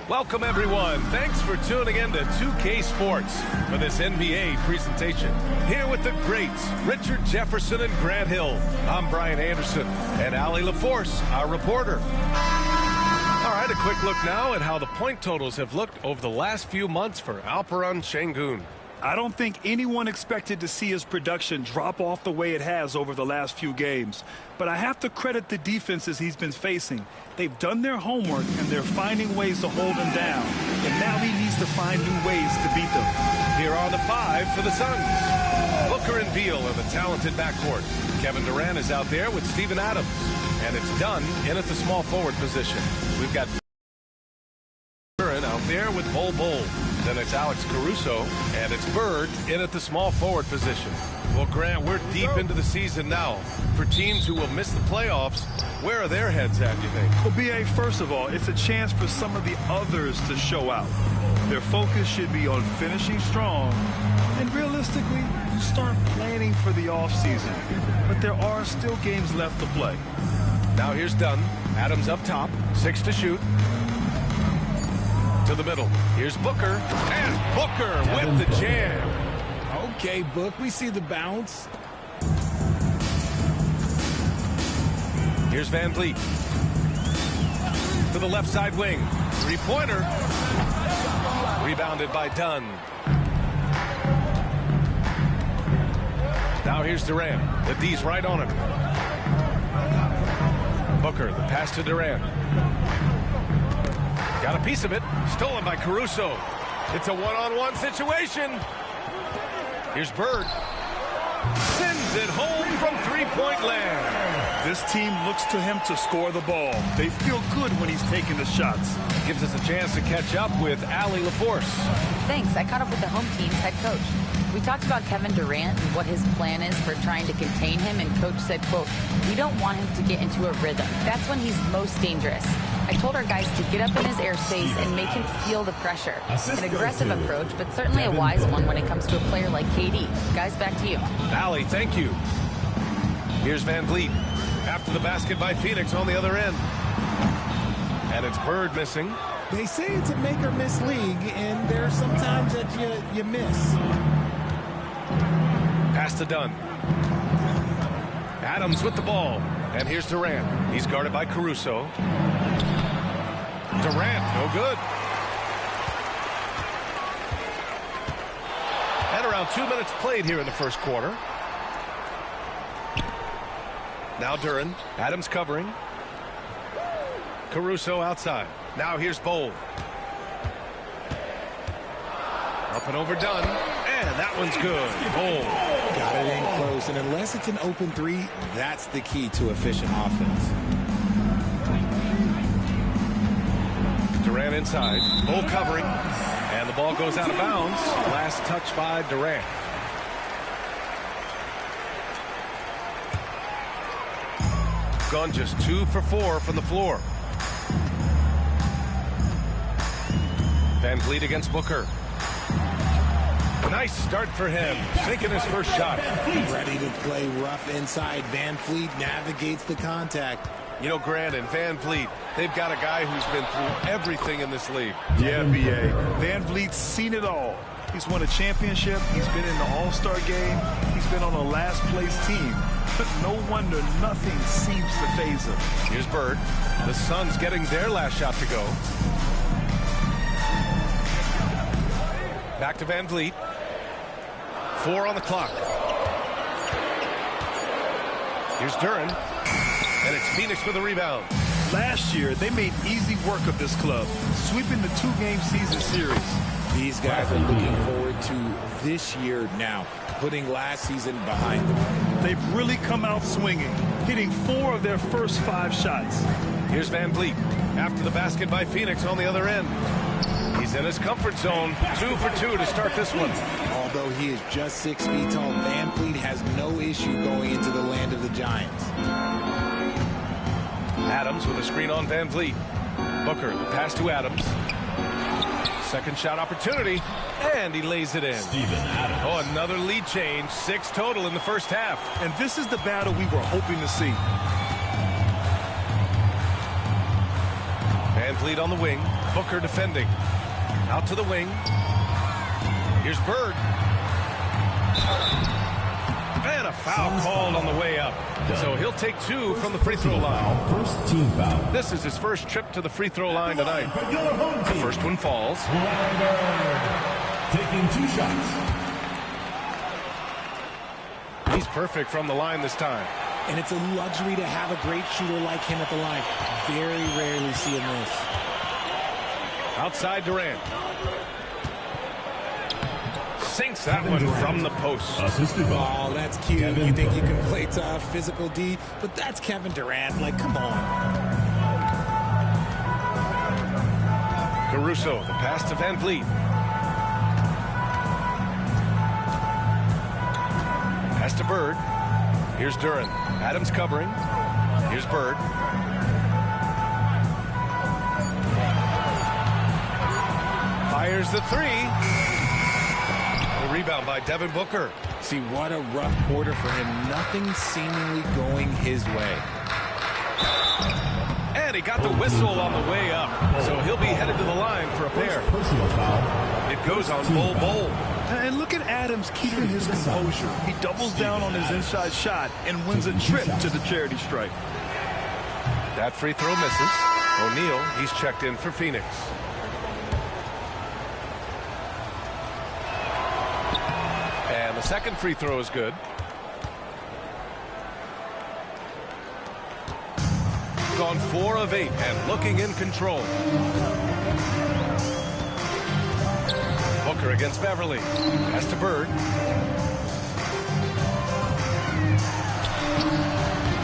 Welcome, everyone. Thanks for tuning in to 2K Sports for this NBA presentation. Here with the greats, Richard Jefferson and Grant Hill. I'm Brian Anderson and Allie LaForce, our reporter. All right, a quick look now at how the point totals have looked over the last few months for Alperen Sengun. I don't think anyone expected to see his production drop off the way it has over the last few games. But I have to credit the defenses he's been facing. They've done their homework, and they're finding ways to hold him down. And now he needs to find new ways to beat them. Here are the five for the Suns. Booker and Beal are the talented backcourt. Kevin Durant is out there with Steven Adams. And it's Dunn in at the small forward position. We've got out there with Bol. Then it's Alex Caruso, and it's Bird in at the small forward position. Well, Grant, we're deep into the season now. For teams who will miss the playoffs, where are their heads at, you think? Well, B.A., first of all, it's a chance for some of the others to show out. Their focus should be on finishing strong and realistically start planning for the offseason. But there are still games left to play. Now here's Dunn. Adams up top, 6 to shoot. To the middle. Here's Booker. And Booker with the jam. Okay, Book, we see the bounce. Here's Van Vliet. To the left side wing. Three-pointer. Rebounded by Dunn. Now here's Durant. The D's right on him. Booker, the pass to Durant. Got a piece of it. Stolen by Caruso. It's a one-on-one situation. Here's Bird. Sends it home from three-point land. This team looks to him to score the ball. They feel good when he's taking the shots. Gives us a chance to catch up with Allie LaForce. Thanks. I caught up with the home team's head coach. We talked about Kevin Durant and what his plan is for trying to contain him, and coach said, quote, "We don't want him to get into a rhythm. That's when he's most dangerous. I told our guys to get up in his airspace and make him feel the pressure. An aggressive approach, but certainly a wise one when it comes to a player like KD. Guys, back to you." Allie, thank you. Here's Van Vliet. After the basket by Phoenix on the other end. And it's Bird missing. They say it's a make or miss league, and there are some times that you miss. Pass to Dunn. Adams with the ball. And here's Durant. He's guarded by Caruso. Durant, no good. And around 2 minutes played here in the first quarter. Now Duran. Adams covering. Caruso outside. Now here's Bol. Up and over Dunn. And that one's good. Bol. Got it in close, and unless it's an open three, that's the key to efficient offense. Durant inside. Bol covering. And the ball goes out of bounds. Last touch by Durant. Gone just 2 for 4 from the floor. Van Vliet against Booker. Nice start for him. Sinking his first shot. Ready to play rough inside. Van Vliet navigates the contact. You know, Grant and Van Vliet, they've got a guy who's been through everything in this league. Yeah, B.A. Van Vliet's seen it all. He's won a championship. He's been in the All-Star game. He's been on a last-place team. But no wonder nothing seems to faze him. Here's Bird. The Suns getting their last shot to go. Back to Van Vliet. 4 on the clock. Here's Duran. And it's Phoenix for the rebound. Last year, they made easy work of this club, sweeping the 2-game season series. These guys are looking forward to this year now, putting last season behind them. They've really come out swinging, hitting 4 of their first 5 shots. Here's Van Vliet. After the basket by Phoenix on the other end. He's in his comfort zone. 2 for 2 to start this one. Although he is just 6 feet tall, Van Vliet has no issue going into the land of the Giants. Adams with a screen on Van Vliet. Booker, the pass to Adams. Second shot opportunity, and he lays it in. Oh, another lead change. 6 total in the first half. And this is the battle we were hoping to see. Van Vliet on the wing. Booker defending. Out to the wing. Here's Bird. And a foul called on the way up. So he'll take 2 from the free throw line. First team foul. This is his first trip to the free throw line tonight. The first one falls. Taking 2 shots. He's perfect from the line this time. And it's a luxury to have a great shooter like him at the line. Very rarely see him miss. Outside Durant. Sinks that one from the post. Assisted by. Oh, that's cute. Kevin You think you Booker. can play tough, physical D, but that's Kevin Durant. Like, come on. Caruso, the pass to Van Vliet. Pass to Bird. Here's Duran. Adams covering. Here's Bird. Fires the 3. The rebound by Devin Booker. See, what a rough quarter for him. Nothing seemingly going his way. And he got the whistle on the way up. So he'll be headed to the line for a pair. Personal foul. It goes on Bol. And look at Adams keeping his composure. He doubles down on his inside shot and wins a trip to the charity stripe. That free throw misses. O'Neal, he's checked in for Phoenix. And the second free throw is good. Gone 4 of 8 and looking in control. Booker against Beverly. Pass to Bird.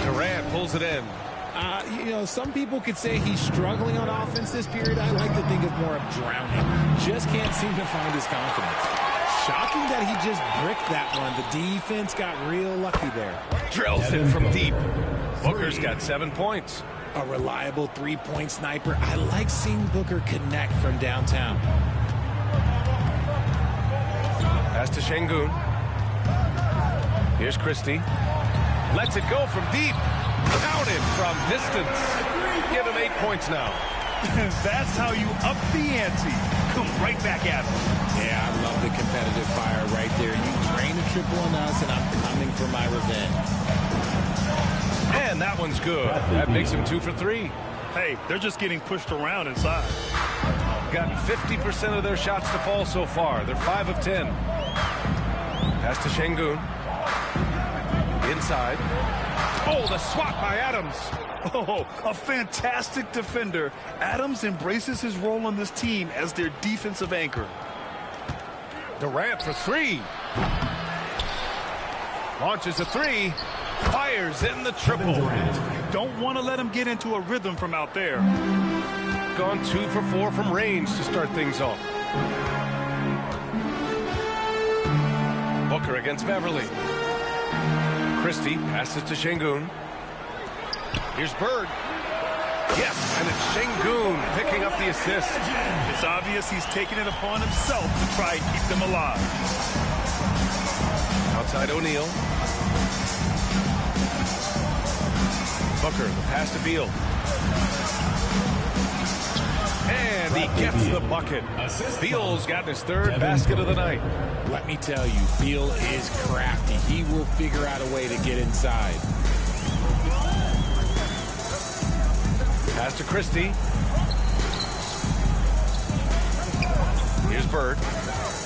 Durant pulls it in. You know, some people could say he's struggling on offense this period. I like to think of more of drowning. Just can't seem to find his confidence. Shocking that he just bricked that one. The defense got real lucky there. Drills it from deep. Booker's got 7 points. A reliable three-point sniper. I like seeing Booker connect from downtown. Pass to Sengun. Here's Christie. Lets it go from deep. Counted from distance. Give him 8 points now. That's how you up the ante. Come right back at him. Yeah, I love the competitive fire right there. You drain a triple on us, and I'm coming for my revenge. And that one's good. That makes him 2 for 3. Hey, they're just getting pushed around inside. Got 50% of their shots to fall so far. They're 5 of 10. Pass to Sengun. Inside. Oh, the swat by Adams. Oh, a fantastic defender. Adams embraces his role on this team as their defensive anchor. Durant for 3. Launches a 3. Fires in the triple. Don't want to let him get into a rhythm from out there. Gone 2 for 4 from range to start things off. Booker against Beverly. Christie passes to Sengun. Here's Bird. Yes, and it's Sengun picking up the assist. It's obvious he's taking it upon himself to try and keep them alive. Outside O'Neal. Booker, the pass to Beal. And he gets the bucket. Beal's got his 3rd basket of the night. Let me tell you, Beal is crafty. He will figure out a way to get inside. Pass to Christie. Here's Bird.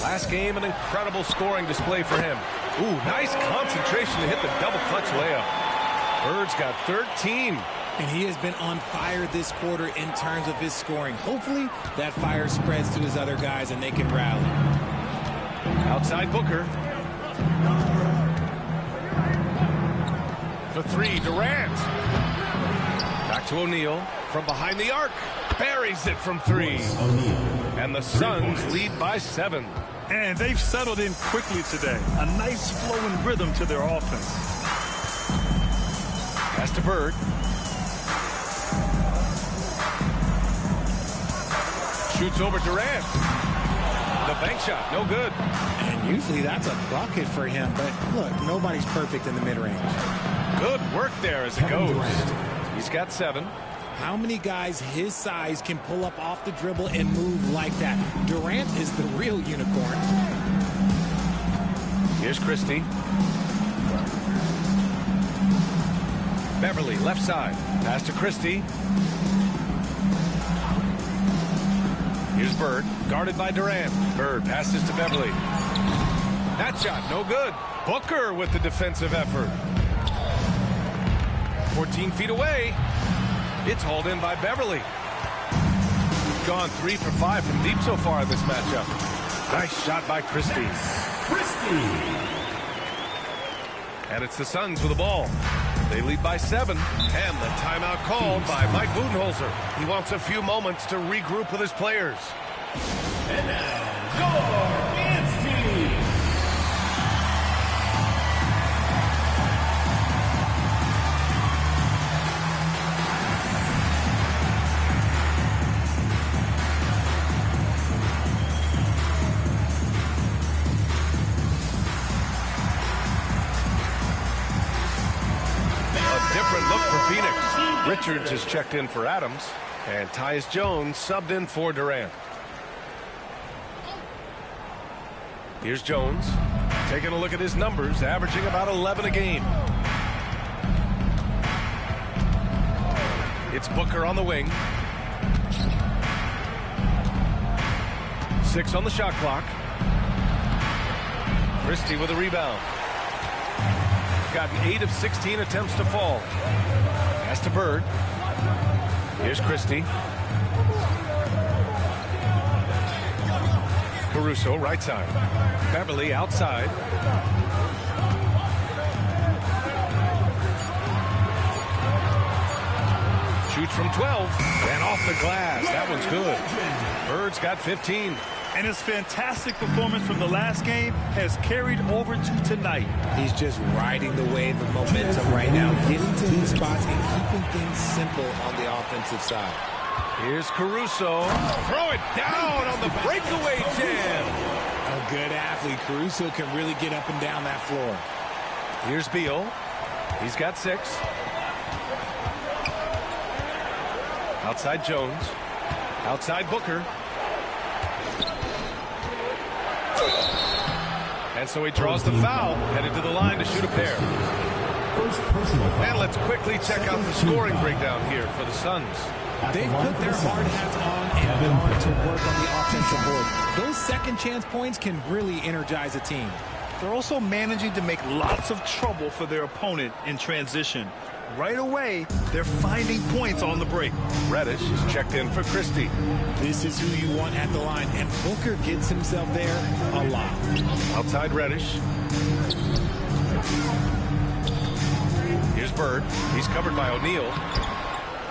Last game, an incredible scoring display for him. Ooh, nice concentration to hit the double clutch layup. Bird's got 13. And he has been on fire this quarter in terms of his scoring. Hopefully, that fire spreads to his other guys and they can rally. Outside Booker. For 3, Durant. Back to O'Neal. From behind the arc. Buries it from 3. And the Suns lead by 7. And they've settled in quickly today. A nice flowing rhythm to their offense. Pass to Bird. Shoots over Durant. The bank shot, no good. And usually that's a bucket for him. But look, nobody's perfect in the mid-range. Good work there as it goes. He's got 7. How many guys his size can pull up off the dribble and move like that? Durant is the real unicorn. Here's Christie. Beverly, left side. Pass to Christie. Here's Bird, guarded by Durant. Bird passes to Beverly. That shot, no good. Booker with the defensive effort. 14 feet away. It's hauled in by Beverly. Gone 3 for 5 from deep so far in this matchup. Nice shot by Christie. And it's the Suns with the ball. They lead by 7. And the timeout called by Mike Budenholzer. He wants a few moments to regroup with his players. And now, your Advance Team. Richards is checked in for Adams, and Tyus Jones subbed in for Durant. Here's Jones, taking a look at his numbers, averaging about 11 a game. It's Booker on the wing. 6 on the shot clock. Christie with a rebound. Gotten 8 of 16 attempts to fall. Pass to Bird. Here's Christie. Caruso, right side. Beverly, outside. Shoots from 12. And off the glass. That one's good. Bird's got 15. And his fantastic performance from the last game has carried over to tonight. He's just riding the wave of momentum right now, getting to his spots and keeping things simple on the offensive side. Here's Caruso. Throw it down on the breakaway jam. A good athlete. Caruso can really get up and down that floor. Here's Beal. He's got 6. Outside Jones. Outside Booker. And so he draws the foul, headed to the line to shoot a pair. And let's quickly check out the scoring breakdown here for the Suns. They've put their hard hats on and gone to work on the offensive board. Those second chance points can really energize a team. They're also managing to make lots of trouble for their opponent in transition. Right away, they're finding points on the break. Reddish is checked in for Christie. This is who you want at the line, and Booker gets himself there a lot. Outside Reddish. Here's Bird. He's covered by O'Neal.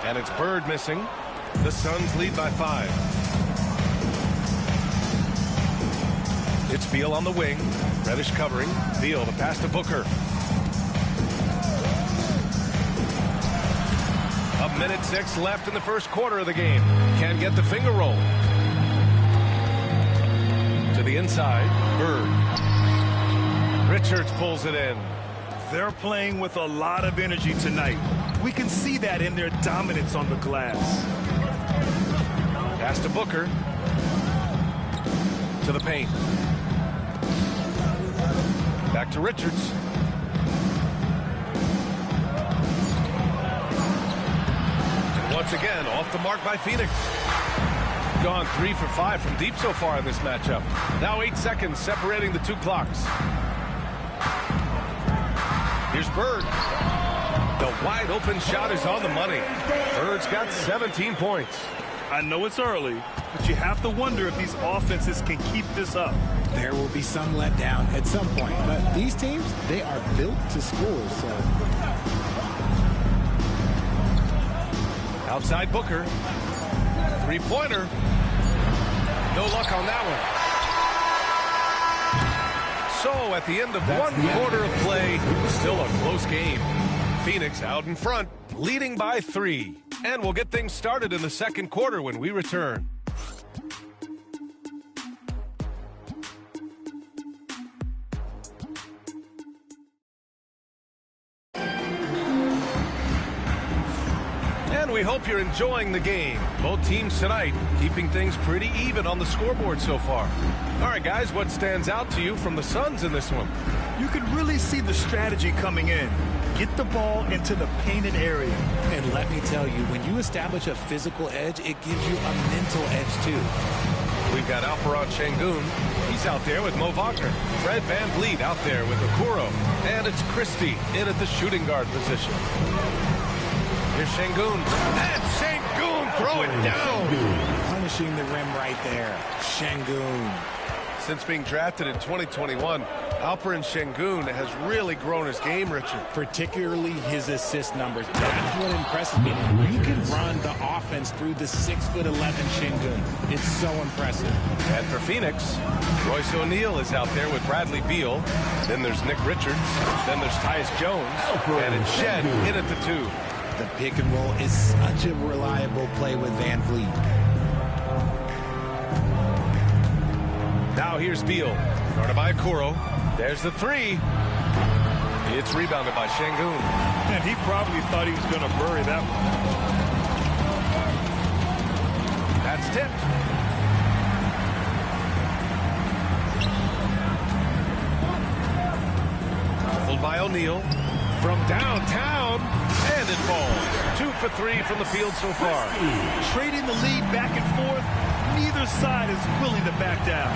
And it's Bird missing. The Suns lead by 5. It's Beal on the wing. Reddish covering. Beal, the pass to Booker. A minute 6 left in the first quarter of the game. Can't get the finger roll. To the inside, Bird. Richards pulls it in. They're playing with a lot of energy tonight. We can see that in their dominance on the glass. Pass to Booker. To the paint. Back to Richards. Once again, off the mark by Phoenix. Gone 3 for 5 from deep so far in this matchup. Now 8 seconds separating the 2 clocks. Here's Bird. The wide open shot is on the money. Bird's got 17 points. I know it's early, but you have to wonder if these offenses can keep this up. There will be some letdown at some point, but these teams, they are built to score, so... Outside Booker. 3-pointer. No luck on that one. So at the end of 1 quarter of play, still a close game. Phoenix out in front, leading by 3. And we'll get things started in the second quarter when we return. we hope you're enjoying the game. Both teams tonight keeping things pretty even on the scoreboard so far. All right, guys, what stands out to you from the Suns in this one? You can really see the strategy coming in. Get the ball into the painted area. And let me tell you, when you establish a physical edge, it gives you a mental edge too. We've got Alperon Sengun. He's out there with Mo Wagner. Fred VanVleet out there with Okoro. And it's Christie in at the shooting guard position. Here's Sengun. And Sengun throw it down. Punishing the rim right there. Sengun. Since being drafted in 2021, Alperon Sengun has really grown his game, Richard. Particularly his assist numbers. That's what impresses me. You can run the offense through the 6'11" Sengun. It's so impressive. And for Phoenix, Royce O'Neal is out there with Bradley Beal. Then there's Nick Richards. Then there's Tyus Jones. And it's Shed in at the 2. The pick and roll is such a reliable play with VanVleet. Now here's Beal. Guarded by Okoro. There's the 3. It's rebounded by Sengun. And he probably thought he was going to bury that one. That's tipped. Pulled by O'Neal. From downtown. And it falls. 2 for 3 from the field so far. Trading the lead back and forth. Neither side is willing to back down.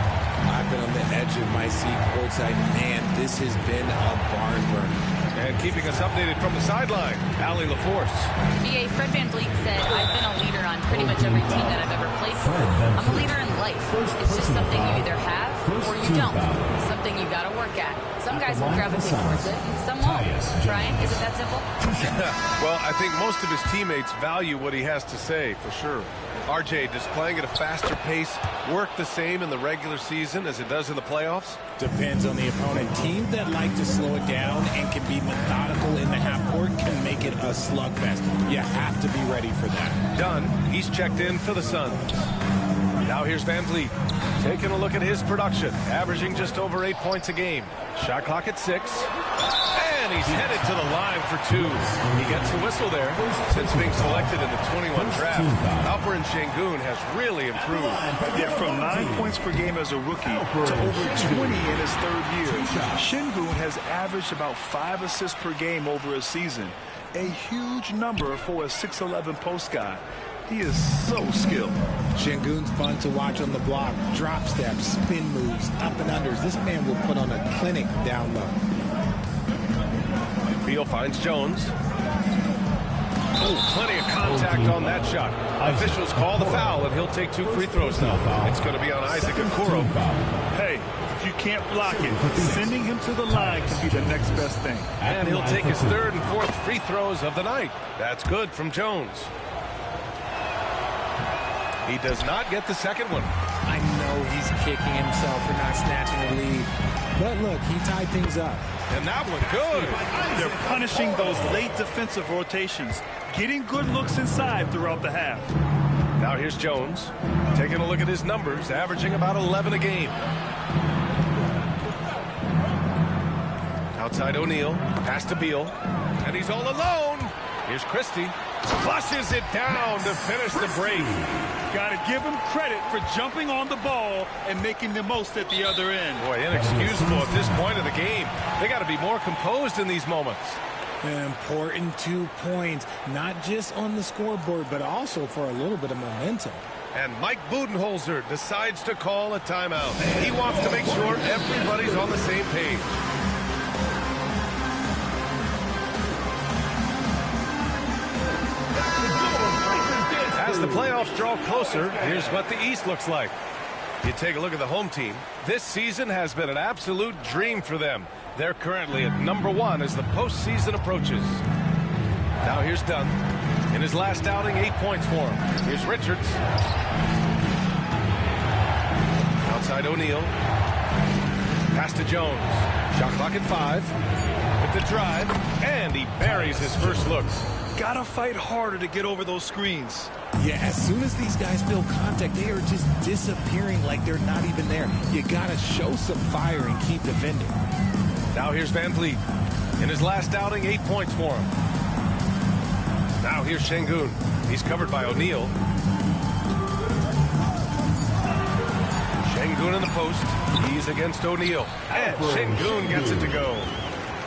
I've been on the edge of my seat courtside. Man, this has been a barn burner. And keeping us updated from the sideline, Allie LaForce. BA, Fred VanVleet said, I've been a leader on pretty much every team that I've ever played for. I'm a leader in life. It's just something you either have or you don't. Something you got to work at. Some guys will gravitate towards it, and some won't. Brian, is it that simple? Well, I think most of his teammates value what he has to say, for sure. RJ, does playing at a faster pace work the same in the regular season as it does in the playoffs? Depends on the opponent. Teams that like to slow it down and can be methodical in the half court can make it a slugfest. You have to be ready for that. Dunn, he's checked in for the Suns. Now here's VanVleet. Taking a look at his production, averaging just over 8 points a game. Shot clock at 6. And he's headed to the line for 2. He gets the whistle there. Since being selected in the 21 draft, Alperon Sengun has really improved. Yeah, from 9 points per game as a rookie to over 20 in his 3rd year. Sengun has averaged about 5 assists per game over a season. A huge number for a 6'11" post guy. He is so skilled. Sengun's fun to watch on the block. Drop steps, spin moves, up and unders. This man will put on a clinic down low. Beal finds Jones. Oh, plenty of contact on that shot. Officials call the foul, and he'll take 2 free throws now. It's going to be on Isaac Okoro. Hey, if you can't block it, sending him to the line can be the next best thing. And he'll take his 3rd and 4th free throws of the night. That's good from Jones. He does not get the 2nd one. I know he's kicking himself for not snatching the lead. But look, he tied things up. And that one good. They're punishing those late defensive rotations, getting good looks inside throughout the half. Now here's Jones, taking a look at his numbers, averaging about 11 a game. Outside O'Neal, pass to Beal, and he's all alone. Here's Christie, flushes it down to finish the break. Got to give him credit for jumping on the ball and making the most at the other end. Boy, inexcusable at this point of the game. They got to be more composed in these moments. Important 2 points, not just on the scoreboard, but also for a little bit of momentum. And Mike Budenholzer decides to call a timeout. He wants to make sure everybody's on the same page. As the playoffs draw closer, here's what the East looks like. You take a look at the home team. This season has been an absolute dream for them. They're currently at #1 as the postseason approaches. Now here's Dunn. In his last outing, 8 points for him. Here's Richards. Outside O'Neal. Pass to Jones. Shot clock at 5. With the drive, and he buries his first look. Gotta fight harder to get over those screens. Yeah, as soon as these guys feel contact, they are just disappearing like they're not even there. You gotta show some fire and keep defending. Now here's VanVleet. In his last outing, 8 points for him. Now here's Sengun. He's covered by O'Neal. Sengun in the post. He's against O'Neal. And Sengun gets it to go.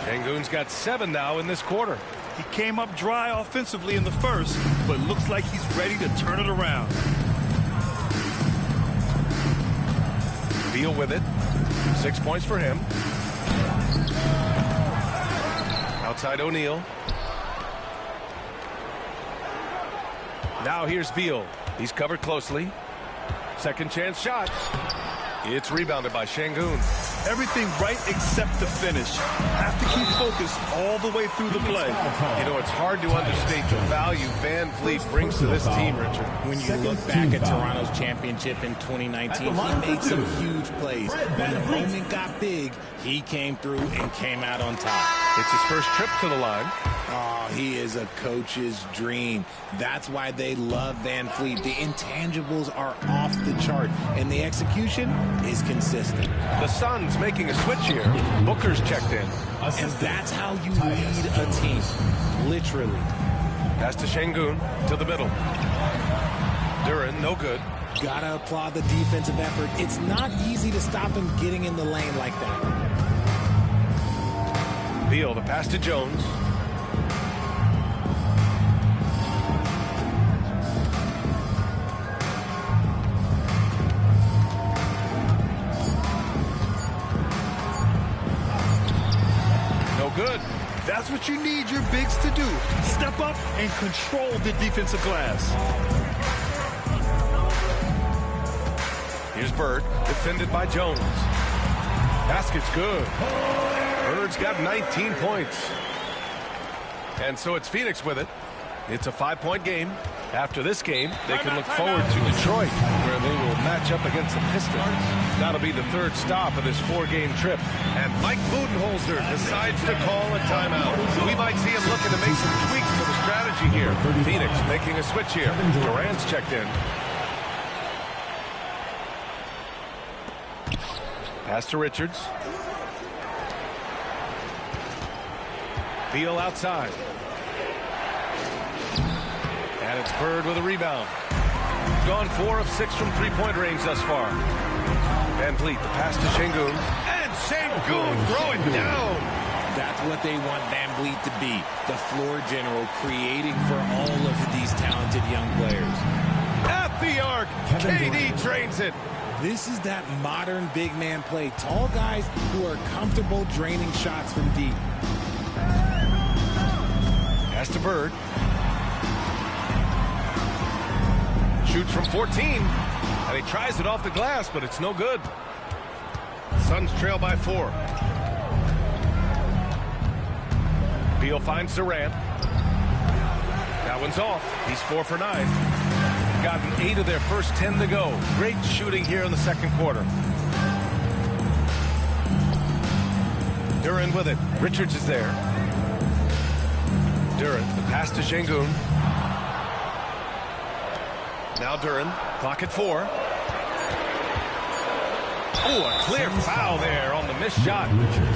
Sengun's got 7 now in this quarter. He came up dry offensively in the first, but looks like he's ready to turn it around. Beal with it. 6 points for him. Outside O'Neal. Now here's Beal. He's covered closely. Second chance shot. It's rebounded by Sengun. Everything right except the finish. Have to keep focused all the way through the play. You know, it's hard to understate the value Van Vliet brings to this team, Richard. When you look back at Toronto's championship in 2019, he made some huge plays. When the moment got big, he came through and came out on top. It's his first trip to the line. Oh, he is a coach's dream. That's why they love Van Vliet. The intangibles are off the chart, and the execution is consistent. The Suns making a switch here. Booker's checked in. And that's how you lead a team, literally. Pass to Sengun, to the middle. Duren, no good. Gotta applaud the defensive effort. It's not easy to stop him getting in the lane like that. Beal, the pass to Jones. No good. That's what you need your bigs to do. Step up and control the defensive glass. Here's Bird, defended by Jones. Basket's good. Bird's got 19 points. And so it's Phoenix with it. It's a 5-point game. After this game, they can look forward to Detroit, where they will match up against the Pistons. That'll be the third stop of this 4-game trip. And Mike Budenholzer decides to call a timeout. We might see him looking to make some tweaks to the strategy here. Phoenix making a switch here. Durant's checked in. Pass to Richards. Beal outside. And it's Bird with a rebound. Gone 4 of 6 from three-point range thus far. Van Vliet, the pass to Sengun. And Sengun throwing down. That's what they want Van Vliet to be. The floor general, creating for all of these talented young players. At the arc, KD drains it. This is that modern big man play. Tall guys who are comfortable draining shots from deep. Pass to Bird. Shoots from 14. And he tries it off the glass, but it's no good. Suns trail by 4. Beal finds Durant. That one's off. He's 4 for 9. Gotten 8 of their first 10 to go. Great shooting here in the second quarter. Duren with it. Richards is there. Duren, the pass to Sengun. Now Duren, clock at 4. Oh, a clear foul there on the missed shot.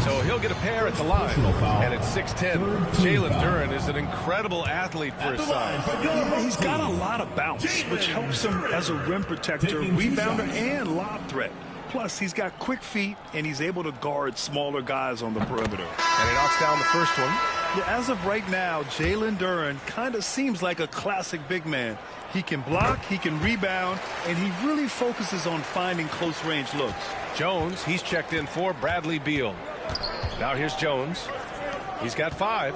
So he'll get a pair at the line. And it's 6-10. Jalen Duren is an incredible athlete for his size. Yeah, he's got a lot of bounce, which helps him as a rim protector, rebounder, and lob threat. Plus, he's got quick feet, and he's able to guard smaller guys on the perimeter. And he knocks down the first one. Yeah, as of right now, Jalen Duren kind of seems like a classic big man. He can block, he can rebound, and he really focuses on finding close-range looks. Jones, he's checked in for Bradley Beal. Now here's Jones. He's got 5.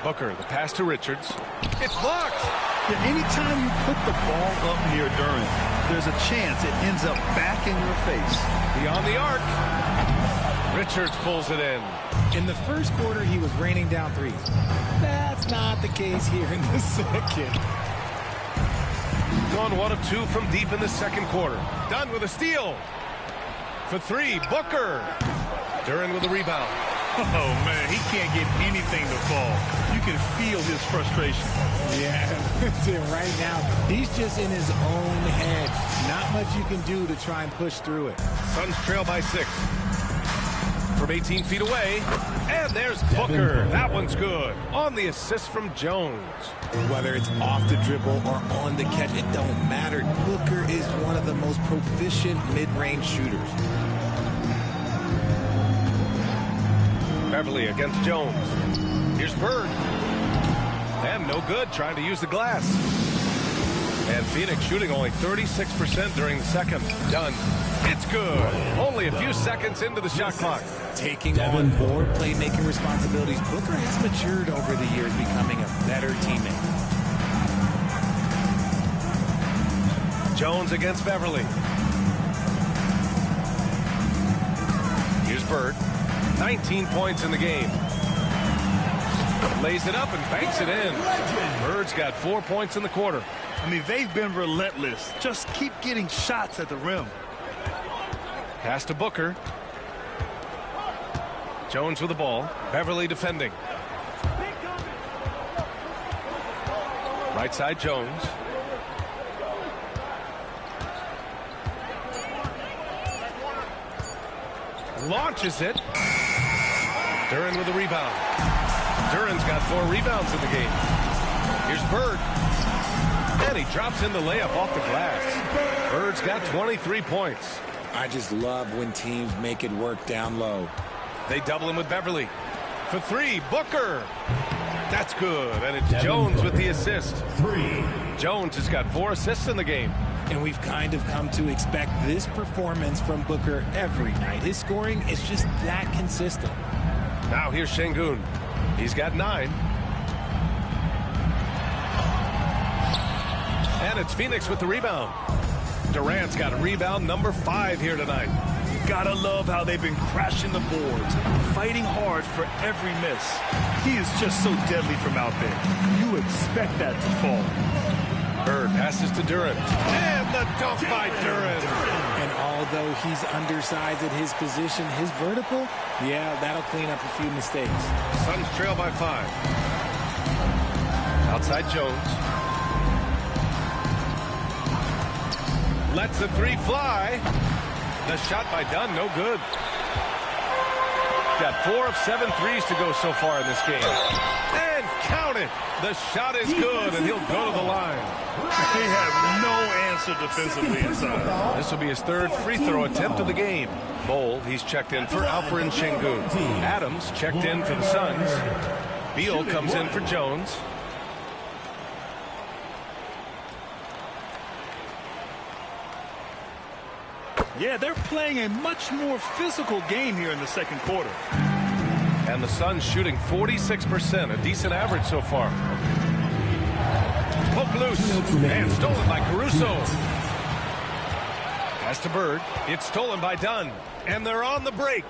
Booker, the pass to Richards. It's blocked! Yeah, anytime you put the ball up near Duren, there's a chance it ends up back in your face. Beyond the arc. Richards pulls it in. In the first quarter, he was raining down threes. That's not the case here in the second. Gone 1 of 2 from deep in the second quarter. Done with a steal. For 3, Booker. Duren with a rebound. Oh, man, he can't get anything to fall. You can feel his frustration. Yeah, right now, he's just in his own head. Not much you can do to try and push through it. Suns trail by 6. from 18 feet away. And there's Booker. That one's good. On the assist from Jones. Whether it's off the dribble or on the catch, it don't matter. Booker is one of the most proficient mid-range shooters. Beverly against Jones. Here's Bird. And no good, trying to use the glass. And Phoenix shooting only 36% during the second. Done. It's good. Only a few seconds into the shot clock. Taking on more playmaking responsibilities, Booker has matured over the years, becoming a better teammate. Jones against Beverly. Here's Bird. 19 points in the game. Lays it up and banks it in. Bird's got 4 points in the quarter. I mean, they've been relentless. Just keep getting shots at the rim. Pass to Booker. Jones with the ball. Beverly defending. Right side, Jones. Launches it. Duren with the rebound. Duren's got 4 rebounds in the game. Here's Bird. And he drops in the layup off the glass. Bird's got 23 points. I just love when teams make it work down low. They double him with Beverly. For 3, Booker. That's good. And it's Jones with the assist. 3. Jones has got 4 assists in the game. And we've kind of come to expect this performance from Booker every night. His scoring is just that consistent. Now here's Sengun. He's got 9. And it's Phoenix with the rebound. Durant's got a rebound number 5 here tonight. Gotta love how they've been crashing the boards, fighting hard for every miss. He is just so deadly from out there. You expect that to fall. Bird passes to Duren. And the dunk by Duren. And although he's undersized at his position, his vertical, yeah, that'll clean up a few mistakes. Suns trail by 5. Outside Jones. Lets the 3 fly. The shot by Dunn, no good. Got 4 of 7 threes to go so far in this game. And count it. The shot is good, and he'll go to the line. They have no answer defensively inside. This will be his 3rd free throw attempt of the game. Bold, he's checked in for Alperen Sengun. Adams checked in for the Suns. Beal comes in for Jones. Yeah, they're playing a much more physical game here in the second quarter. And the Suns shooting 46%, a decent average so far. Poke loose, and stolen by Caruso. Pass to Bird. It's stolen by Dunn, and they're on the break.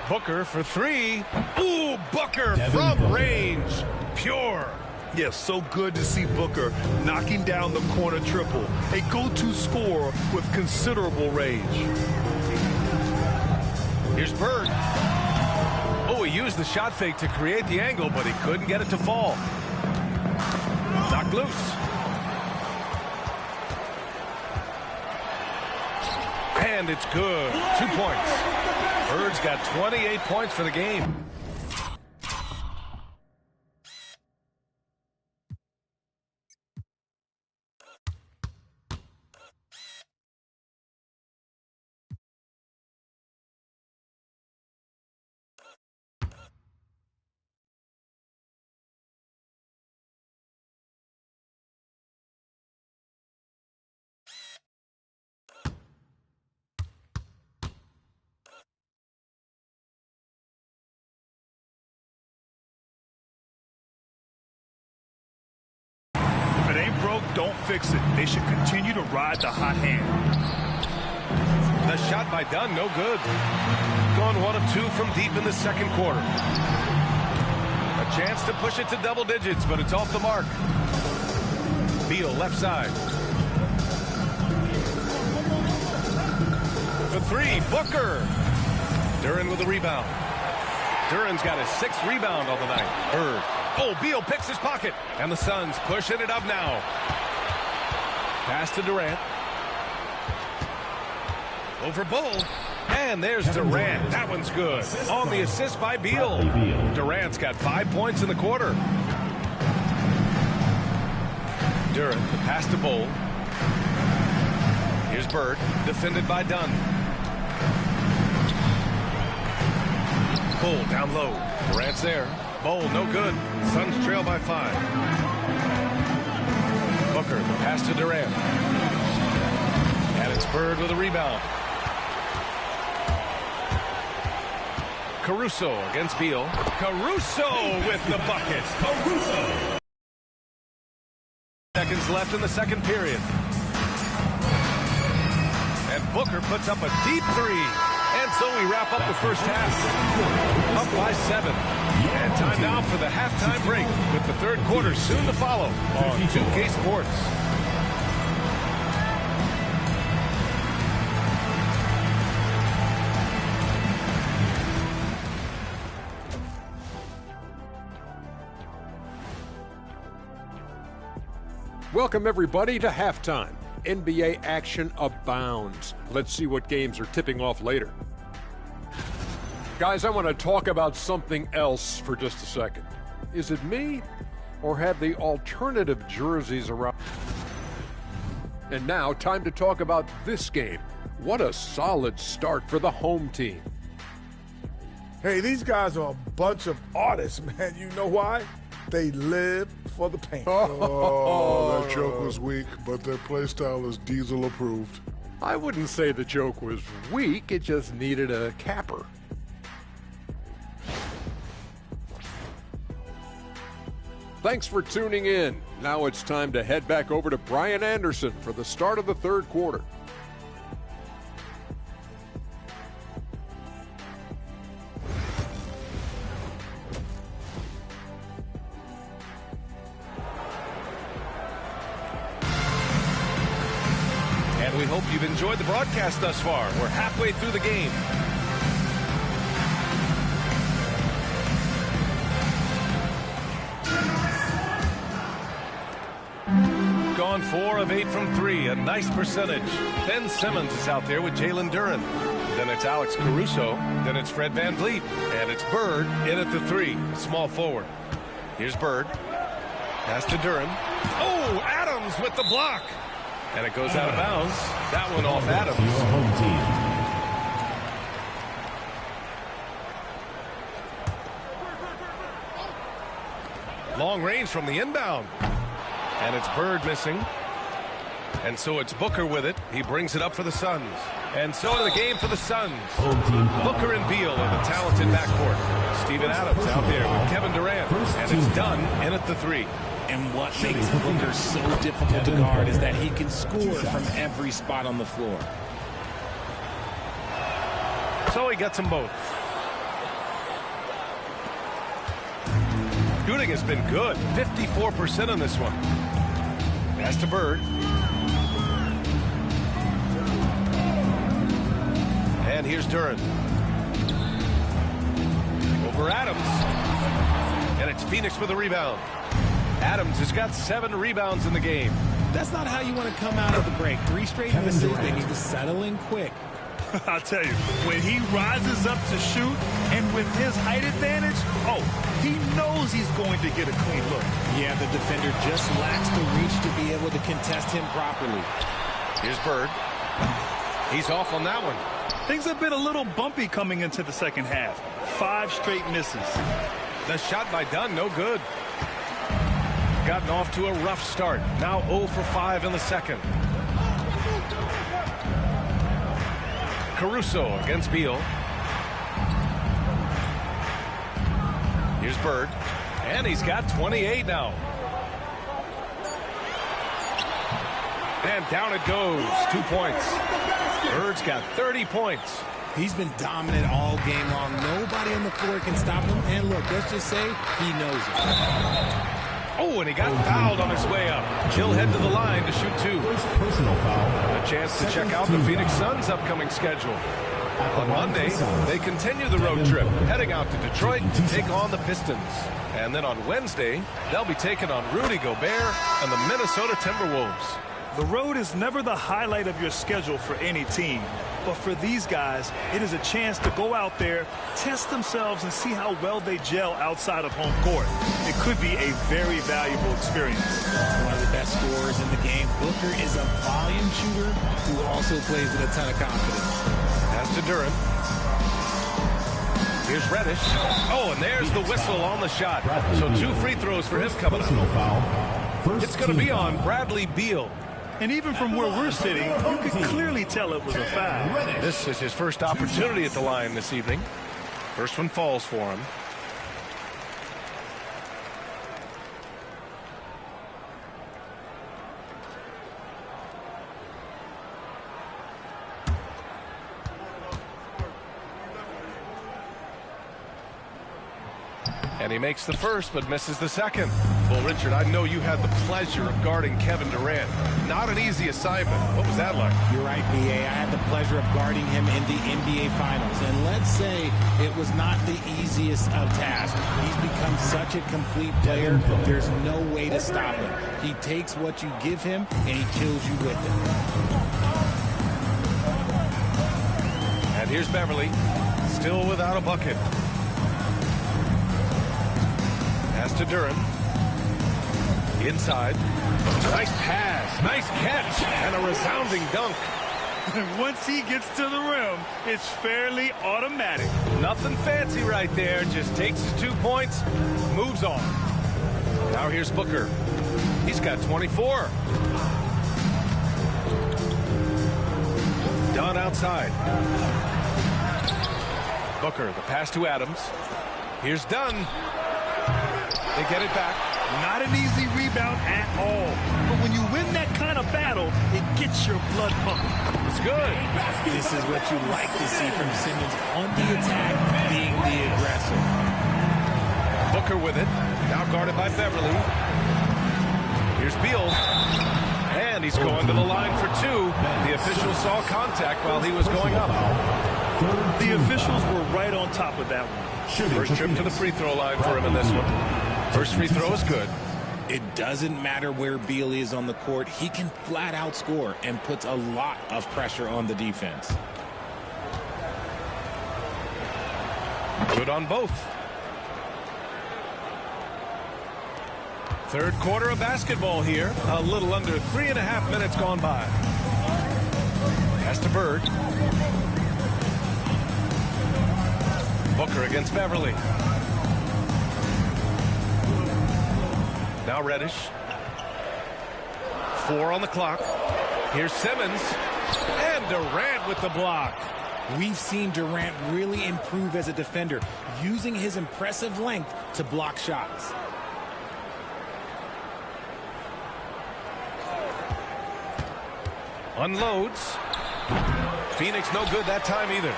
Booker for 3. Ooh, Booker from range. Pure. Yes, so good to see Booker knocking down the corner triple. A go-to scorer with considerable range. Here's Bird. Oh, he used the shot fake to create the angle, but he couldn't get it to fall. Knocked loose. And it's good. 2 points. Bird's got 28 points for the game. If it ain't broke, don't fix it. They should continue to ride the hot hand. The shot by Dunn, no good. Going 1 of 2 from deep in the second quarter. A chance to push it to double digits, but it's off the mark. Beal left side. For 3, Booker. Duren with the rebound. Duren's got his 6th rebound on the night. Bird. Oh, Beal picks his pocket. And the Suns pushing it up now. Pass to Durant. Over Bull. And there's Durant. That one's good. On the assist by Beal. Durant's got 5 points in the quarter. Durant, the pass to Bull. Here's Bird, defended by Dunn. Bull down low. Durant's there. Bull, no good. Suns trail by 5. Booker, the pass to Durant. And it's Bird with a rebound. Caruso against Beal. Caruso with the bucket. Caruso. Seconds left in the second period. And Booker puts up a deep 3. And so we wrap up the first half. Up by 7. And time now for the halftime break with the third quarter soon to follow on 2K Sports. Welcome, everybody, to halftime. NBA action abounds. Let's see what games are tipping off later. Guys, I want to talk about something else for just a second. Is it me, or have the alternative jerseys around? And now, time to talk about this game. What a solid start for the home team. Hey, these guys are a bunch of artists, man. You know why? They live for the paint. Oh, that joke was weak, but their play style is Diesel approved. I wouldn't say the joke was weak, it just needed a capper. Thanks for tuning in. Now it's time to head back over to Brian Anderson for the start of the third quarter. And we hope you've enjoyed the broadcast thus far. We're halfway through the game. Gone 4 of 8 from 3, a nice percentage. Ben Simmons is out there with Jalen Duren. Then it's Alex Caruso. Then it's Fred VanVleet. And it's Bird in at the 3, small forward. Here's Bird. Pass to Duren. Oh, Adams with the block. And it goes out of bounds. That one off Adams. Your home team. Long range from the inbound. And it's Bird missing. And so it's Booker with it. He brings it up for the Suns. And so in the game for the Suns, Booker and Beal in the talented backcourt. Steven Adams out there with Kevin Durant. And it's Dunn in at the 3. And what makes Booker so difficult to guard is that he can score from every spot on the floor. So he gets them both. Shooting has been good. 54% on this one. Pass to Bird. And here's Duren. Over Adams. And it's Phoenix with a rebound. Adams has got 7 rebounds in the game. That's not how you want to come out of the break. 3 straight misses. They need to settle in quick. I'll tell you, when he rises up to shoot and with his height advantage, oh, he knows he's going to get a clean look. Yeah, the defender just lacks the reach to be able to contest him properly. Here's Bird. He's off on that one. Things have been a little bumpy coming into the second half. 5 straight misses. The shot by Dunn, no good. Gotten off to a rough start. Now 0 for 5 in the second. Caruso against Beal. Here's Bird. And he's got 28 now. And down it goes. 2 points. Bird's got 30 points. He's been dominant all game long. Nobody on the floor can stop him. And look, let's just say he knows it. Oh, and he got fouled on his way up. He'll head to the line to shoot 2. Personal foul. A chance to check out the Phoenix Suns' upcoming schedule. On Monday, they continue the road trip, heading out to Detroit to take on the Pistons. And then on Wednesday, they'll be taking on Rudy Gobert and the Minnesota Timberwolves. The road is never the highlight of your schedule for any team. But for these guys, it is a chance to go out there, test themselves, and see how well they gel outside of home court. It could be a very valuable experience. One of the best scorers in the game. Booker is a volume shooter who also plays with a ton of confidence. Pass to Duran. Here's Reddish. Oh, and there's the whistle on the shot. So 2 free throws for him coming up. It's going to be on Bradley Beal. And even from where we're sitting, you can clearly tell it was a foul. This is his first opportunity at the line this evening. First one falls for him. And he makes the first, but misses the second. Well, Richard, I know you had the pleasure of guarding Kevin Durant. Not an easy assignment. What was that like? You're right, B.A. I had the pleasure of guarding him in the NBA Finals. And let's say it was not the easiest of tasks. He's become such a complete player, there's no way to stop him. He takes what you give him, and he kills you with it. And here's Beverly, still without a bucket. Pass to Duran. Inside. Nice pass. Nice catch. And a resounding dunk. Once he gets to the rim, it's fairly automatic. Nothing fancy right there. Just takes his 2 points, moves on. Now here's Booker. He's got 24. Dunn outside. Booker, the pass to Adams. Here's Dunn. They get it back. Not an easy rebound at all. But when you win that kind of battle, it gets your blood pumping. It's good. This is what you like to see from Simmons on the attack, being the aggressor. Booker with it. Now guarded by Beverly. Here's Beal. And he's going to the line for 2. The official saw contact while he was going up. The officials were right on top of that one. First trip to the free throw line for him in this one. First free throw is good. It doesn't matter where Beal is on the court. He can flat out score and puts a lot of pressure on the defense. Good on both. Third quarter of basketball here. A little under 3.5 minutes gone by. Pass to Bird. Booker against Beverly. Now Reddish. 4 on the clock. Here's Simmons. And Durant with the block. We've seen Durant really improve as a defender, using his impressive length to block shots. Unloads. Phoenix no good that time either.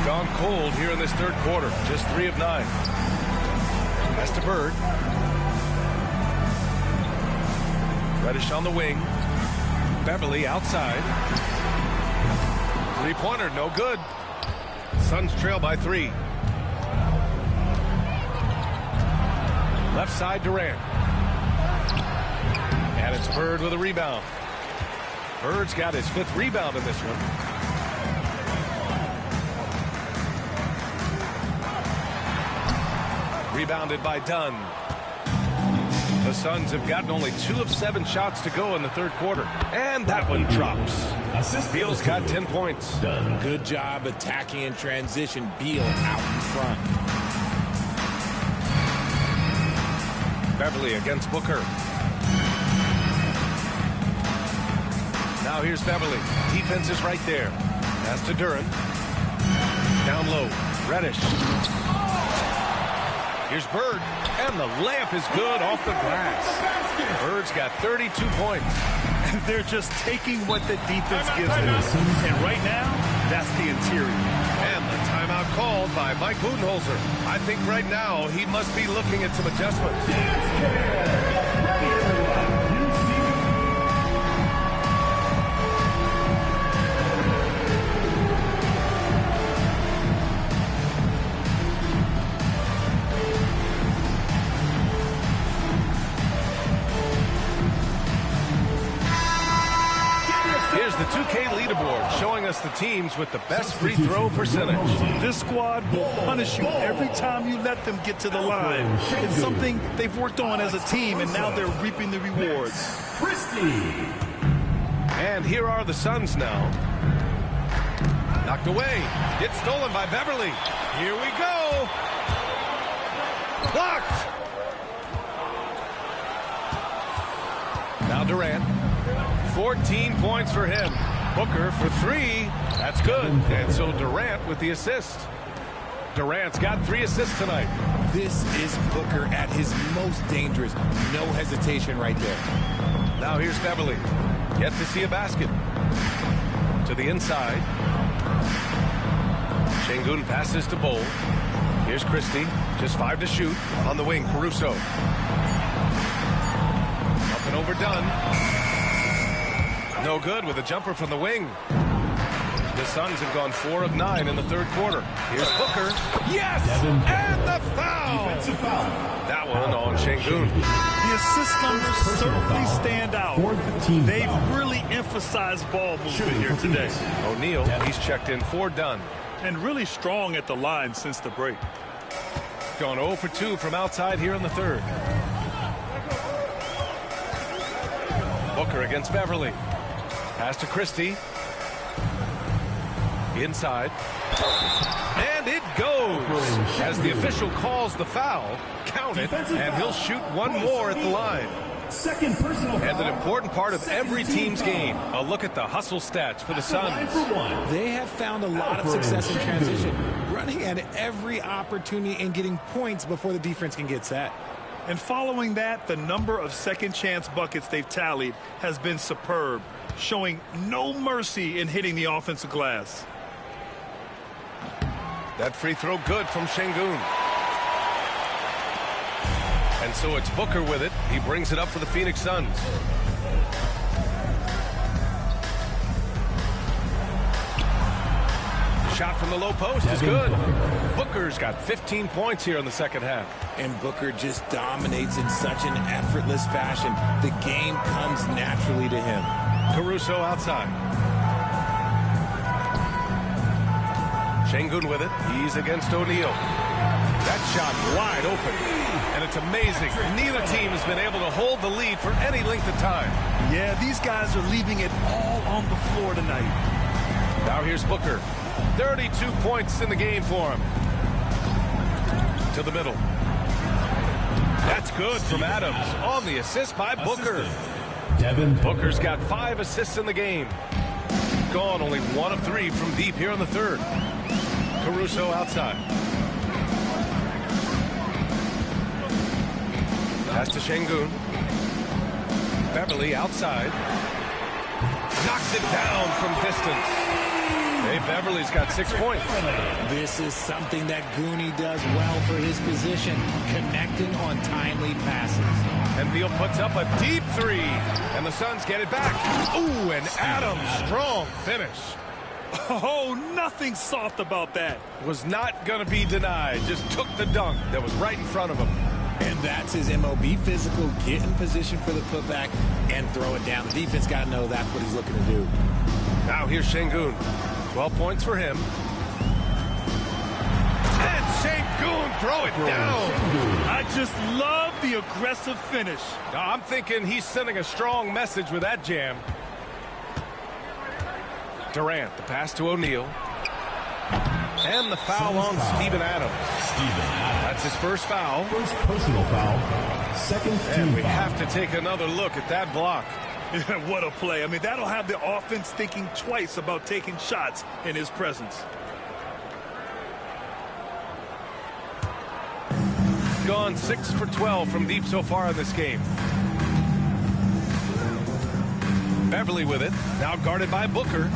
Gone cold here in this third quarter. Just 3 of 9. Pass to Bird. Reddish on the wing. Beverly outside. Three-pointer, no good. Suns trail by 3. Left side, Durant. And it's Bird with a rebound. Bird's got his 5th rebound in this one. Rebounded by Dunn. The Suns have gotten only 2 of 7 shots to go in the third quarter. And that one drops. Beal's got 10 points. Good job attacking in transition. Beal out in front. Beverly against Booker. Now here's Beverly. Defense is right there. Pass to Duran. Down low. Reddish. Here's Bird. And the layup is good off the glass. Bird's got 32 points. They're just taking what the defense gives them. And right now, that's the interior. And the timeout called by Mike Budenholzer. I think right now he must be looking at some adjustments. Here's the 2K leaderboard showing us the teams with the best free throw percentage. This squad will punish you every time you let them get to the line. It's something they've worked on as a team, and now they're reaping the rewards. And here are the Suns now. Knocked away. Gets stolen by Beverly. Here we go. Blocked. Now Durant. 14 points for him. Booker for 3. That's good. And so Durant with the assist. Durant's got 3 assists tonight. This is Booker at his most dangerous. No hesitation right there. Now here's Beverly. Yet to see a basket. To the inside. Sengun passes to Bowl. Here's Christie. Just 5 to shoot. On the wing, Caruso. Up and overdone. No good with a jumper from the wing. The Suns have gone 4 of 9 in the third quarter. Here's Booker. Yes! And the foul! That one on Sengun. The assist numbers certainly stand out. They've really emphasized ball movement here today. O'Neal, he's checked in 4 done. And really strong at the line since the break. Gone 0 for 2 from outside here in the third. Booker against Beverly. Pass to Christie. Inside. And it goes. As the official calls the foul, count it, and he'll shoot 1 more at the line. Second personal foul. And an important part of every team's game. A look at the hustle stats for the Suns. They have found a lot of success in transition, running at every opportunity and getting points before the defense can get set. And following that, the number of second chance buckets they've tallied has been superb, showing no mercy in hitting the offensive glass. That free throw good from Sengun. And so it's Booker with it. He brings it up for the Phoenix Suns. Shot from the low post is good. Booker's got 15 points here in the second half. And Booker just dominates in such an effortless fashion. The game comes naturally to him. Caruso outside. Sengun with it. He's against O'Neal. That shot wide open. And it's amazing. Neither team has been able to hold the lead for any length of time. Yeah, these guys are leaving it all on the floor tonight. Now here's Booker. 32 points in the game for him. To the middle. That's good from Adams on the assist by Booker. Booker's got 5 assists in the game. Gone only 1 of 3 from deep here in the third. Caruso outside. Pass to Sengun. Beverly outside. Knocks it down from distance. Hey, Beverly's got 6 points. This is something that Goonie does well for his position, connecting on timely passes. And Beal puts up a deep 3. And the Suns get it back. Ooh, and Adams, strong finish. Oh, nothing soft about that. Was not going to be denied. Just took the dunk that was right in front of him. And that's his MOB physical, get in position for the putback and throw it down. The defense got to know that's what he's looking to do. Now here's Sengun. 12 points for him. And Sengun, throw it down. I just love the aggressive finish. I'm thinking he's sending a strong message with that jam. Durant, the pass to O'Neal. And the foul on Steven Adams. That's his first foul. First personal foul. Second team And we foul. have to take another look at that block. What a play. I mean, that'll have the offense thinking twice about taking shots in his presence. Gone 6 for 12 from deep so far in this game. Beverly with it. Now guarded by Booker.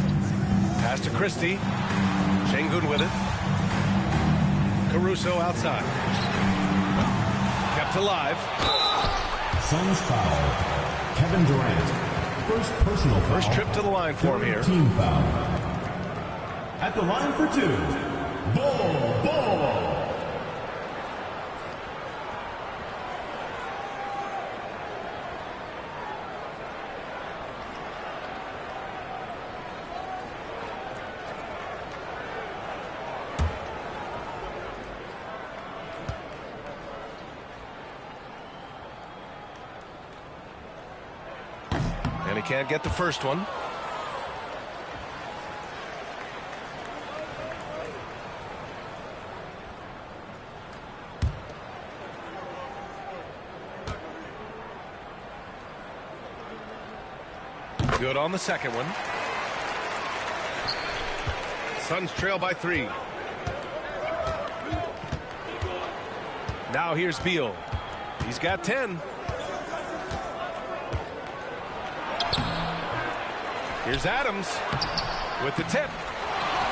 Pass to Christie. Sengun with it. Caruso outside. Kept alive. Suns foul. Kevin Durant. First personal foul. First trip to the line for him here. Team foul. At the line for 2. Ball. can't get the first one. Good on the second one. Suns trail by 3. Now here's Beal. He's got 10. Here's Adams with the tip.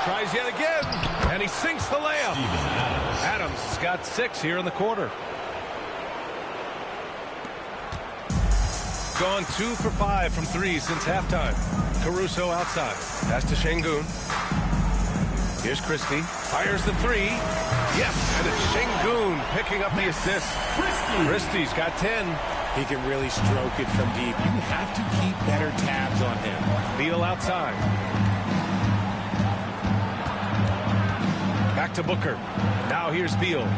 Tries yet again, and he sinks the layup. Adams has got 6 here in the quarter. Gone 2 for 5 from 3 since halftime. Caruso outside. Pass to Sengun. Here's Christie. Fires the 3. Yes, and it's Sengun picking up the assist. Christie's got 10. He can really stroke it from deep. You have to keep better tabs on him. Beal outside. Back to Booker. Now here's Beal.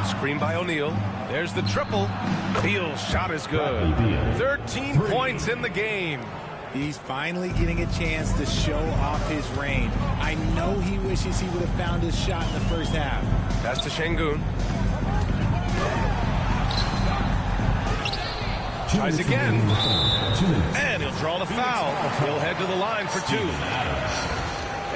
Screen by O'Neal. There's the triple. Beal's shot is good. 13 points in the game. He's finally getting a chance to show off his range. I know he wishes he would have found his shot in the first half. Pass to Sengun. Tries again. And he'll draw the foul. He'll head to the line for 2.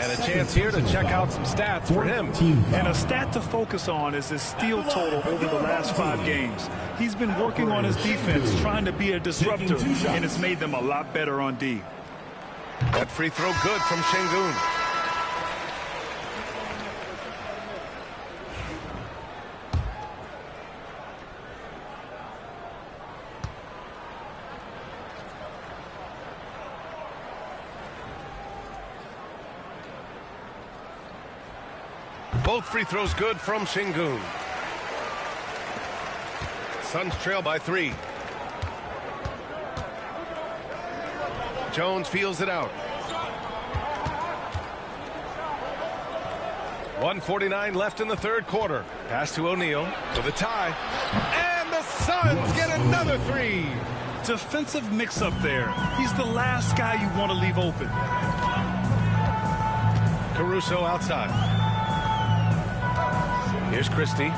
And a chance here to check out some stats for him. And a stat to focus on is his steal total over the last 5 games. He's been working on his defense, trying to be a disruptor, and it's made them a lot better on D. That free throw good from Sengun. Both free throws good from Sengun. Suns trail by 3. Jones feels it out. 1:49 left in the third quarter. Pass to O'Neal for the tie. And the Suns get another 3. Defensive mix-up there. He's the last guy you want to leave open. Caruso outside. Here's Christie.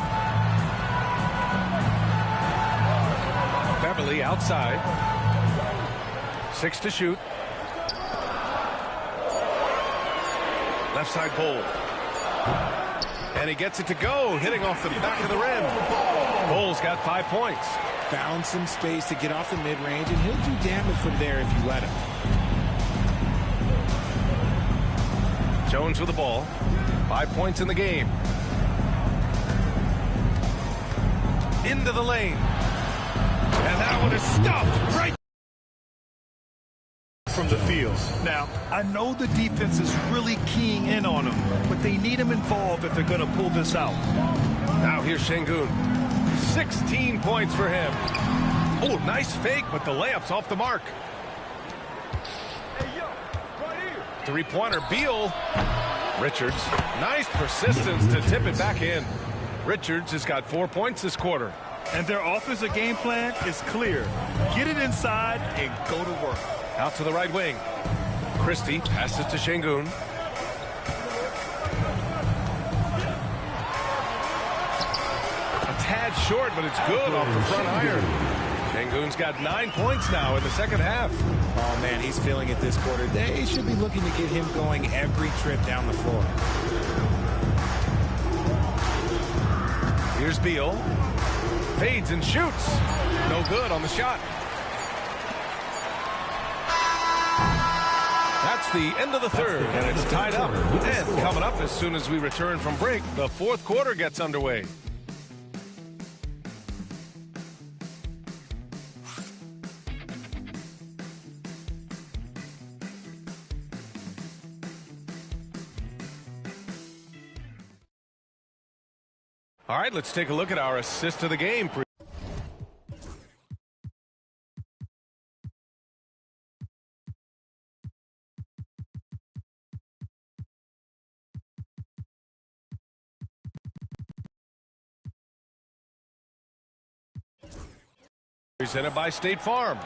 Beverly outside. 6 to shoot. Left side Bol. And he gets it to go, hitting off the back of the rim. Bol's got 5 points. Found some space to get off the mid-range, and he'll do damage from there if you let him. Jones with the ball. 5 points in the game. Into the lane. And that one is stuffed right from the field. Now, I know the defense is really keying in on him, but they need him involved if they're going to pull this out. Now here's Sengun. 16 points for him. Oh, nice fake, but the layup's off the mark. 3-pointer, Beal. Richards. Nice persistence to tip it back in. Richards has got 4 points this quarter. And their offensive game plan is clear. Get it inside and go to work. Out to the right wing. Christie passes to Sengun. A tad short, but it's good off the front iron. Sengun's got 9 points now in the second half. Oh, man, he's feeling it this quarter. They should be looking to get him going every trip down the floor. Here's Beal. Fades and shoots. No good on the shot. That's the end of the third, and it's tied up. And coming up as soon as we return from break, the fourth quarter gets underway. All right, let's take a look at our assist of the game. Presented by State Farm.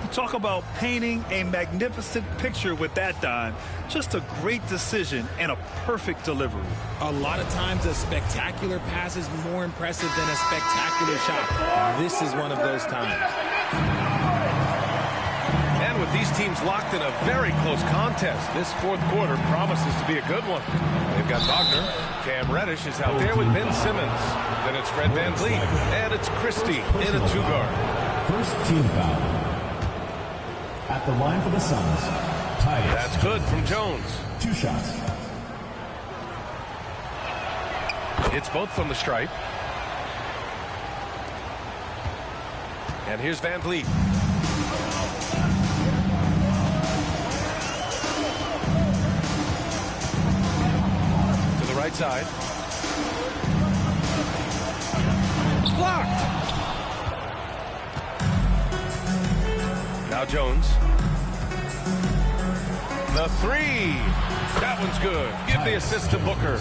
You talk about painting a magnificent picture with that dime. Just a great decision and a perfect delivery. A lot of times a spectacular pass is more impressive than a spectacular shot. This is one of those times. And with these teams locked in a very close contest, this fourth quarter promises to be a good one. They've got Wagner. Cam Reddish is out there with Ben Simmons. Then it's Fred VanVleet. And it's Christie in a two-guard. First team foul. At the line for the Suns, Tyus. That's good from Jones. 2 shots. It's both from the stripe. And here's VanVleet. To the right side. Blocked. Now Jones. The three. That one's good. Give the assist to Booker.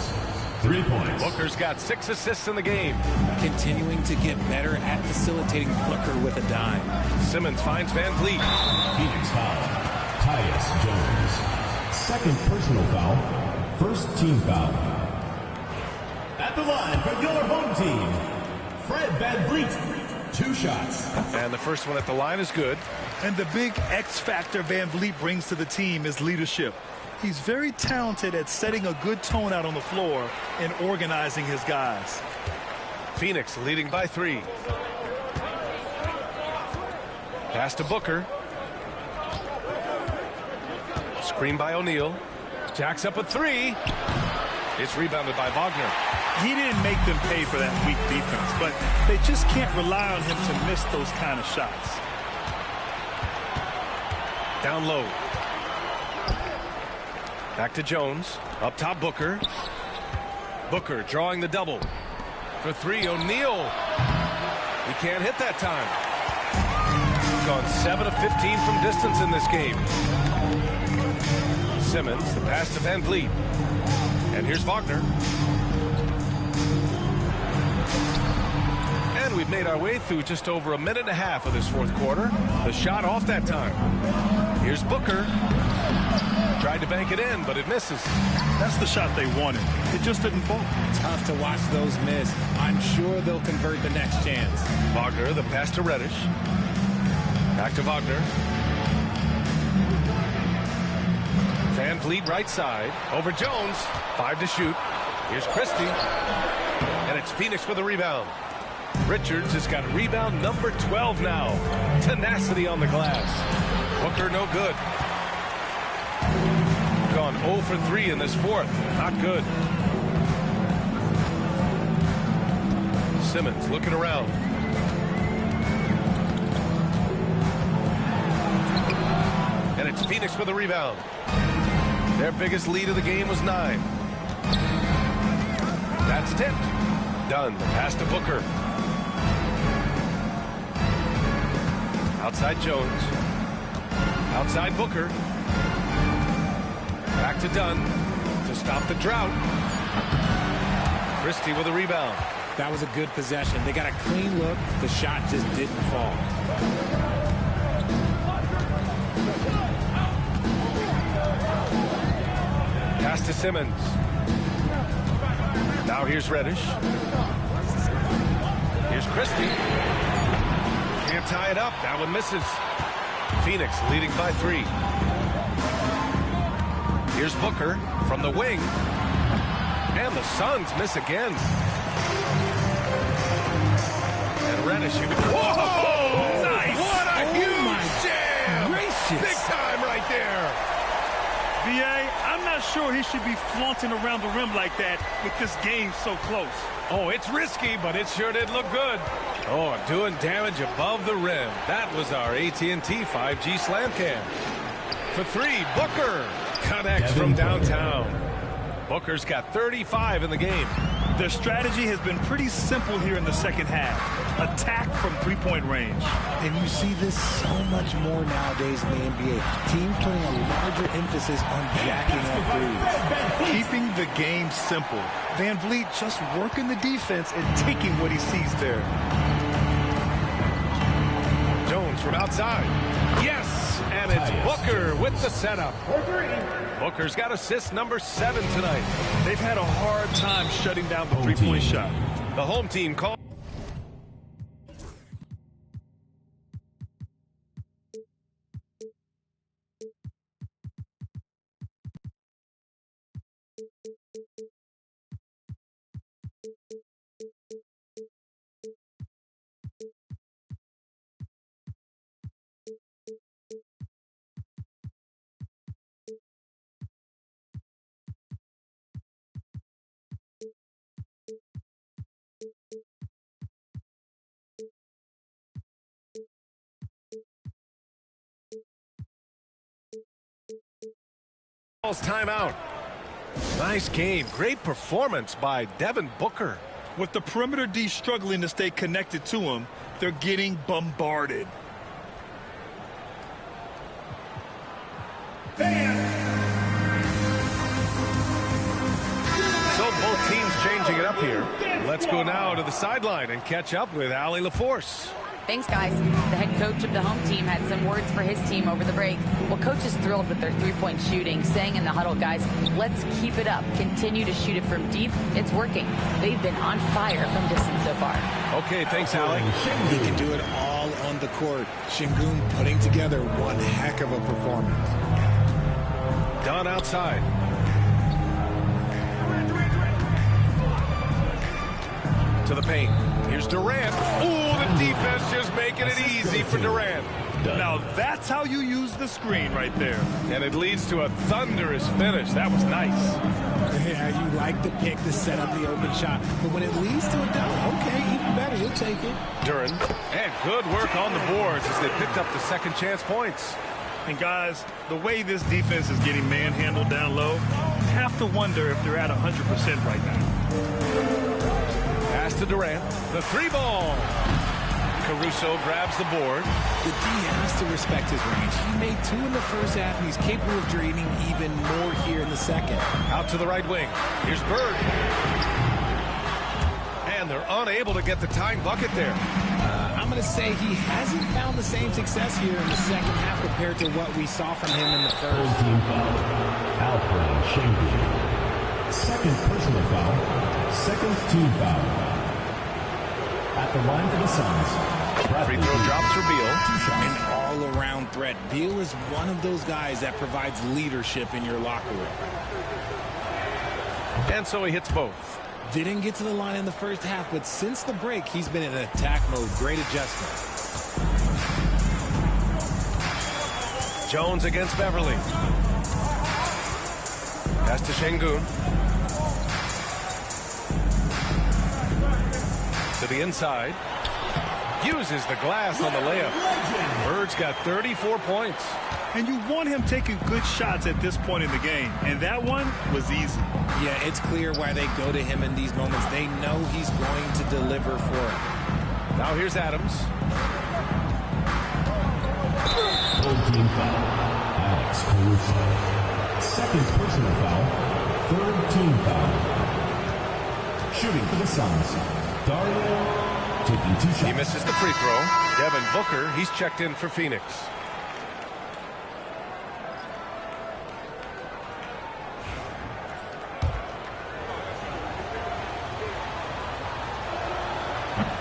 3 points. Booker's got 6 assists in the game. Continuing to get better at facilitating Booker with a dime. Simmons finds VanVleet. Phoenix foul. Tyus Jones. Second personal foul. First team foul. At the line for your home team, Fred VanVleet. 2 shots. And the first one at the line is good. And the big X factor VanVleet brings to the team is leadership. He's very talented at setting a good tone out on the floor and organizing his guys. Phoenix leading by 3. Pass to Booker. Screen by O'Neal. Jacks up a 3. It's rebounded by Wagner. He didn't make them pay for that weak defense, but they just can't rely on him to miss those kind of shots. Down low. Back to Jones. Up top, Booker. Booker drawing the double. For 3, O'Neal. He can't hit that time. He's gone 7 of 15 from distance in this game. Simmons, the pass to VanVleet. And here's Wagner. And we've made our way through just over a minute and a half of this fourth quarter. The shot off that time. Here's Booker. Tried to bank it in, but it misses. That's the shot they wanted. It just didn't fall. Tough to watch those miss. I'm sure they'll convert the next chance. Wagner, the pass to Reddish. Back to Wagner. VanVleet right side. Over Jones. 5 to shoot. Here's Christie. And it's Phoenix with a rebound. Richards has got rebound number 12 now. Tenacity on the glass. Booker no good. Gone 0 for 3 in this fourth. Not good. Simmons looking around. And it's Phoenix with a rebound. Their biggest lead of the game was 9. That's tipped. Done. The pass to Booker. Outside Jones. Outside Booker. Back to Dunn to stop the drought. Christie with a rebound. That was a good possession. They got a clean look. The shot just didn't fall. Pass to Simmons. Now here's Reddish. Here's Christie. Can't tie it up. That one misses. Phoenix leading by 3. Here's Booker from the wing. And the Suns miss again. And Reddish. Whoa! Nice! What a huge jam! Gracious. Big time right there. B.A., I'm not sure he should be flaunting around the rim like that with this game so close. Oh, it's risky, but it sure did look good. Oh, doing damage above the rim. That was our AT&T 5G slam cam. For 3, Booker connects from downtown. Booker's got 35 in the game. Their strategy has been pretty simple here in the second half. Attack from three-point range. And you see this so much more nowadays in the NBA. Teams putting a larger emphasis on jacking up threes. Keeping the game simple. VanVleet just working the defense and taking what he sees there. Jones from outside. Yes, and it's Booker with the setup. Booker's got assist number 7 tonight. They've had a hard time shutting down the three-point shot. The home team calls. Timeout. Nice game. Great performance by Devin Booker. With the perimeter D struggling to stay connected to him, they're getting bombarded. So both teams changing it up here. Let's go now to the sideline and catch up with Allie LaForce. Thanks, guys. The head coach of the home team had some words for his team over the break. Well, coach is thrilled with their three-point shooting, saying in the huddle, guys, let's keep it up. Continue to shoot it from deep. It's working. They've been on fire from distance so far. Okay, thanks, Allie. He can do it all on the court. Sengun putting together one heck of a performance. Done outside. To the paint. Here's Durant. Ooh, the defense just making it easy for Durant. Now that's how you use the screen right there. And it leads to a thunderous finish. That was nice. Yeah, you like the pick to set up the open shot. But when it leads to a dunk, okay, even better. You'll take it. Duran. And good work on the boards as they picked up the second chance points. And guys, the way this defense is getting manhandled down low, you have to wonder if they're at 100% right now. Pass to Durant. The 3-ball. Caruso grabs the board. The D has to respect his range. He made 2 in the first half, and he's capable of draining even more here in the second. Out to the right wing. Here's Bird. And they're unable to get the tying bucket there. I'm going to say he hasn't found the same success here in the second half compared to what we saw from him in the first. Team foul. Alfred Sengun. Second personal foul. Second team foul. At the line for the Suns. Free throw drops for Beal. An all-around threat. Beal is one of those guys that provides leadership in your locker room. And so he hits both. Didn't get to the line in the first half, but since the break, he's been in attack mode. Great adjustment. Jones against Beverly. Pass to Sengun. To the inside. Uses the glass on the layup. Bird's got 34 points. And you want him taking good shots at this point in the game. And that one was easy. Yeah, it's clear why they go to him in these moments. They know he's going to deliver for them. Now here's Adams. Third team foul. Alex Caruso. Second personal foul. Third team foul. Shooting for the Suns. Dario taking 2 shots. He misses the free throw. Devin Booker, he's checked in for Phoenix.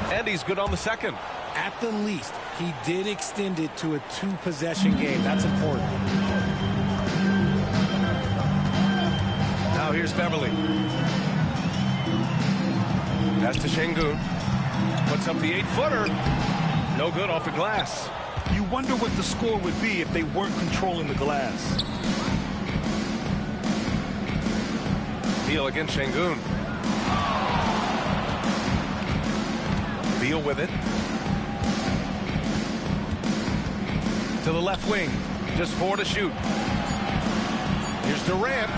And he's good on the second. At the least, he did extend it to a 2-possession game. That's important. Now here's Beverly. Pass to Sengun. Puts up the 8-footer. No good off the glass. You wonder what the score would be if they weren't controlling the glass. Beal against Sengun. Beal with it. To the left wing. Just 4 to shoot. Here's Durant.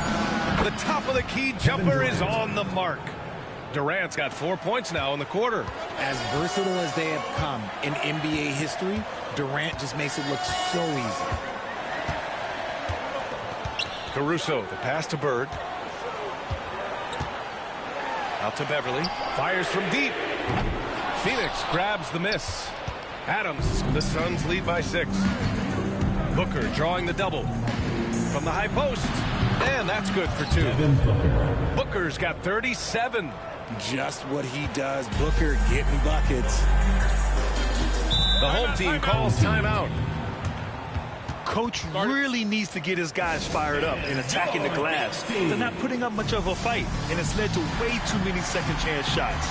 The top of the key jumper is on the mark. Durant's got 4 points now in the quarter. As versatile as they have come in NBA history, Durant just makes it look so easy. Caruso, the pass to Bird. Out to Beverly. Fires from deep. Phoenix grabs the miss. Adams, the Suns lead by 6. Booker drawing the double from the high post. And that's good for 2. Booker's got 37. Just what he does. Booker getting buckets. The home team calls timeout. Coach really needs to get his guys fired up and attacking the glass. They're not putting up much of a fight, and it's led to way too many second chance shots.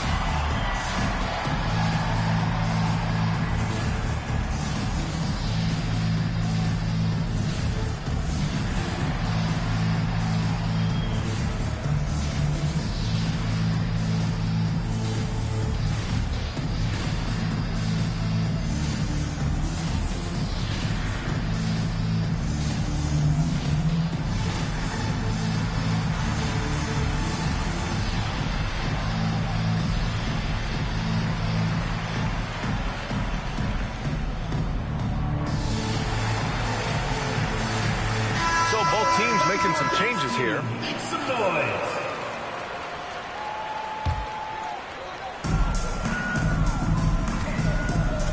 Teams making some changes here. Make some noise.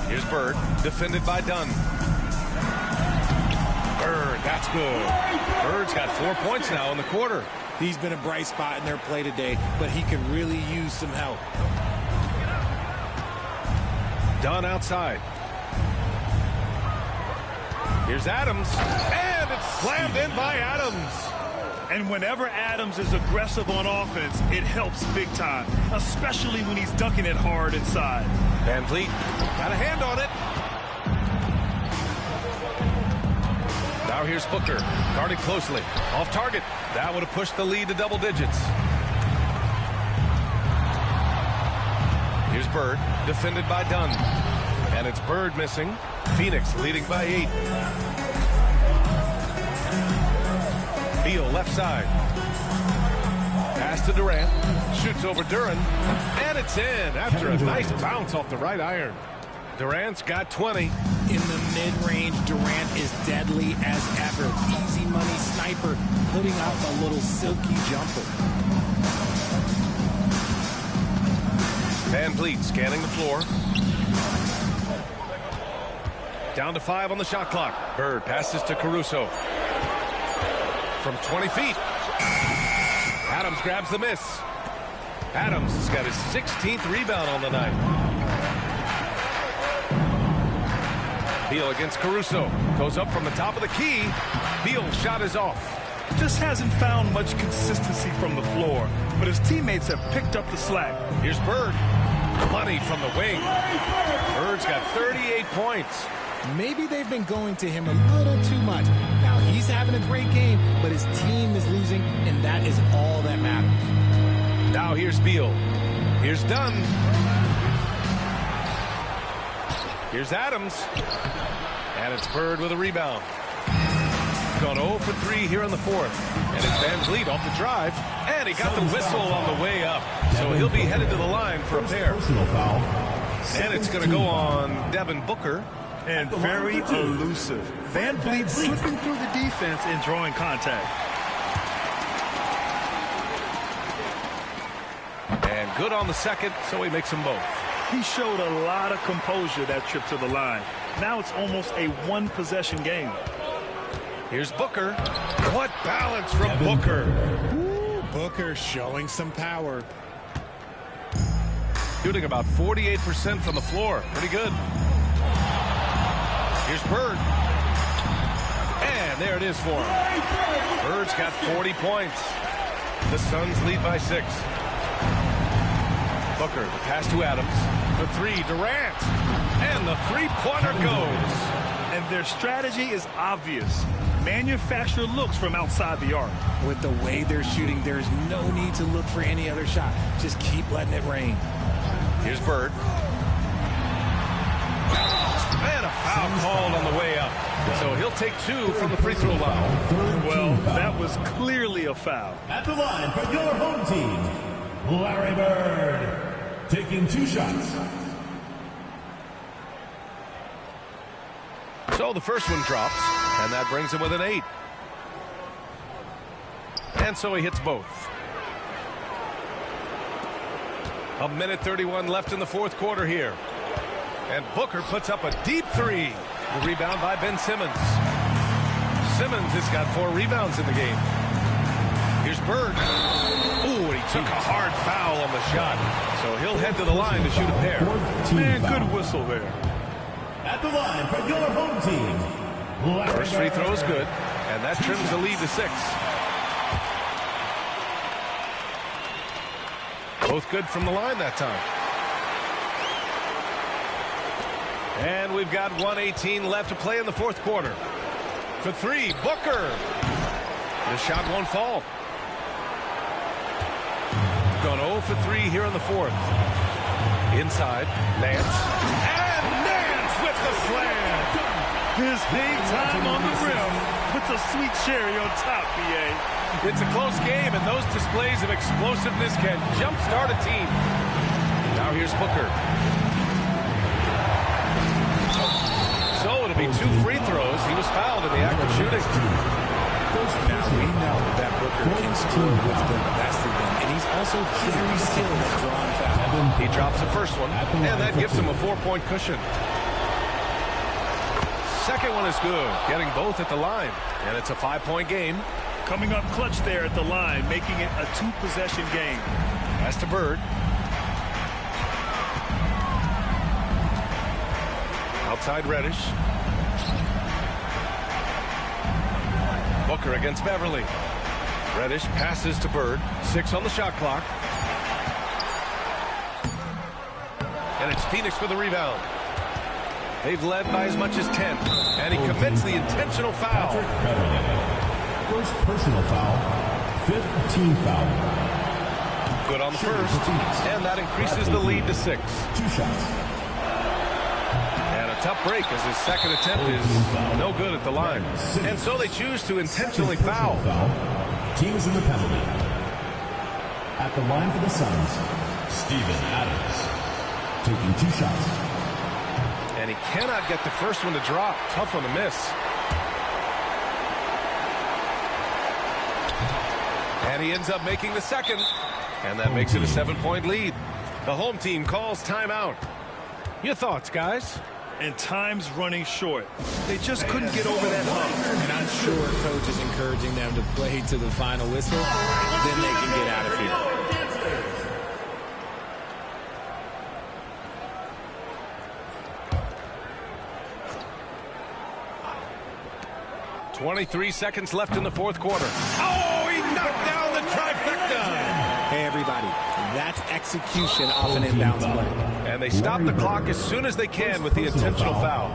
Here's Bird, defended by Dunn. Bird, that's good. Bird's got 4 points now in the quarter. He's been a bright spot in their play today, but he could really use some help. Dunn outside. Here's Adams, and it's slammed in by Adams. And whenever Adams is aggressive on offense, it helps big time, especially when he's dunking it hard inside. Van Vliet got a hand on it. Now here's Booker, guarding closely. Off target. That would have pushed the lead to double digits. Here's Bird, defended by Dunn. And it's Bird missing. Phoenix leading by 8. Beal left side. Pass to Durant. Shoots over Duran. And it's in after a nice bounce off the right iron. Durant's got 20. In the mid-range, Durant is deadly as ever. Easy money sniper, putting out a little silky jumper. Van Vliet scanning the floor. Down to 5 on the shot clock. Bird passes to Caruso. From 20 feet. Adams grabs the miss. Adams has got his 16th rebound on the night. Beal against Caruso. Goes up from the top of the key. Beal's shot is off. Just hasn't found much consistency from the floor, but his teammates have picked up the slack. Here's Bird. Money from the wing. Bird's got 38 points. Maybe they've been going to him a little too much. Now he's having a great game, but his team is losing, and that is all that matters. Now here's Beal. Here's Dunn. Here's Adams. And it's Bird with a rebound. Gone 0 for 3 here in the 4th. And it's Van Vliet off the drive. And he got the whistle on the way up. So he'll be headed to the line for a pair. And it's going to go on Devin Booker. And very elusive. Van Vliet slipping through the defense and drawing contact. And good on the second, so he makes them both. He showed a lot of composure that trip to the line. Now it's almost a one-possession game. Here's Booker. What balance from Booker. Ooh, Booker showing some power. Shooting about 48% from the floor. Pretty good. Here's Bird. And there it is for him. Bird's got 40 points. The Suns lead by 6. Booker, the pass to Adams. The 3, Durant. And the three-pointer goes. And their strategy is obvious. Manufacture looks from outside the arc. With the way they're shooting, there's no need to look for any other shot. Just keep letting it rain. Here's Bird. And a foul called on the way up. So he'll take 2 from the free throw line. Well, that was clearly a foul. At the line for your home team, Larry Bird, taking 2 shots. So the first one drops, and that brings him with an 8. And so he hits both. A minute 31 left in the 4th quarter here. And Booker puts up a deep three. The rebound by Ben Simmons. Simmons has got 4 rebounds in the game. Here's Bird. Ooh, and he took a hard foul on the shot. So he'll head to the line to shoot a pair. Man, good whistle there. At the line for your home team. First free throw is good, and that trims the lead to 6. Both good from the line that time. And we've got 1:18 left to play in the fourth quarter. For 3, Booker. The shot won't fall. Gone 0 for 3 here in the fourth. Inside, Nance. And Nance with the slam. His big time on the rim puts a sweet cherry on top, BA. It's a close game, and those displays of explosiveness can jumpstart a team. Now here's Booker. So it'll be 2 free throws. He was fouled in the act of shooting. Now we know that Booker can score with the best of them, and he's also very skilled at drawing fouls. He drops the first one, and that gives him a 4-point cushion. Second one is good, getting both at the line, and it's a 5-point game. Coming up clutch there at the line, making it a 2-possession game. Pass to Bird. Outside Reddish. Booker against Beverly. Reddish passes to Bird. 6 on the shot clock. And it's Phoenix for the rebound. They've led by as much as 10. And he commits the intentional foul. First personal foul. 5th team foul. Good on the first. And that increases the lead to 6. 2 shots. And a tough break as his second attempt is no good at the line. And so they choose to intentionally foul. Teams in the penalty. At the line for the Suns, Steven Adams. Taking 2 shots. And he cannot get the first one to drop. Tough one to miss. And he ends up making the second. And that makes it a 7-point lead. The home team calls timeout. Your thoughts, guys? And time's running short. They just couldn't get over that hump. And I'm sure coach is encouraging them to play to the final whistle. Then they can get out of here. 23 seconds left in the fourth quarter. Oh, he knocked down the trifecta. Hey, everybody, that's execution off an inbounds play. And they stop the clock as soon as they can with the intentional foul.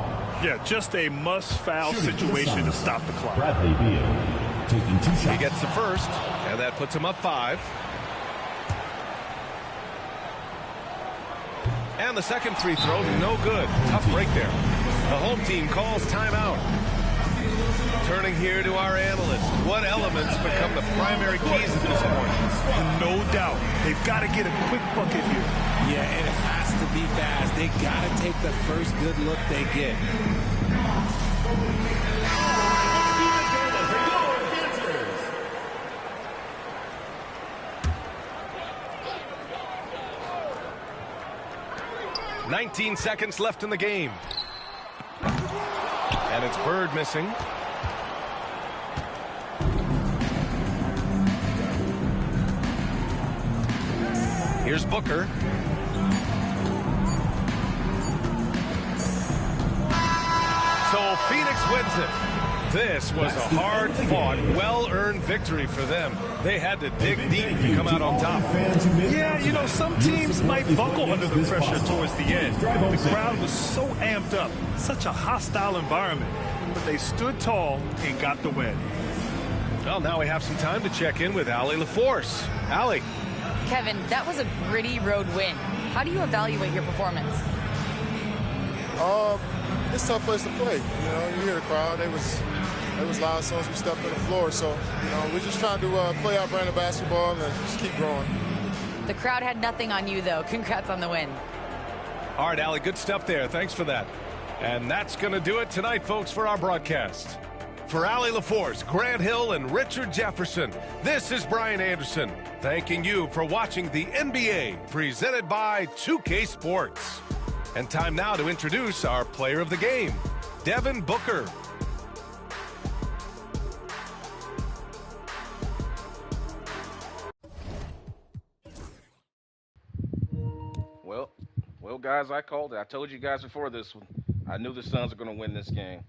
Yeah, just a must-foul situation to stop the clock. Bradley Beal taking 2 shots. He gets the first, and that puts him up 5. And the second free throw, no good. Tough break there. The home team calls timeout. Turning here to our analysts. What elements become the primary keys at this point? No doubt. They've got to get a quick bucket here. Yeah, it has to be fast. They got to take the first good look they get. "19 seconds left in the game. And it's Bird missing. Here's Booker. So Phoenix wins it. This was a hard-fought, well-earned victory for them. They had to dig deep to come out on top. Yeah, you know, some teams might buckle under the pressure towards the end. The crowd was so amped up, such a hostile environment. But they stood tall and got the win. Well, now we have some time to check in with Allie LaForce. Allie. Kevin, that was a gritty road win. How do you evaluate your performance? It's a tough place to play. You know, you hear the crowd. They was loud as soon as we stepped on the floor. So, you know, we're just trying to play our brand of basketball and just keep growing. The crowd had nothing on you, though. Congrats on the win. All right, Allie, good stuff there. Thanks for that. And that's going to do it tonight, folks, for our broadcast. For Allie LaForce, Grant Hill, and Richard Jefferson, this is Brian Anderson, thanking you for watching the NBA, presented by 2K Sports. And time now to introduce our player of the game, Devin Booker. Well, guys, I called it. I told you guys before this one. I knew the Suns were going to win this game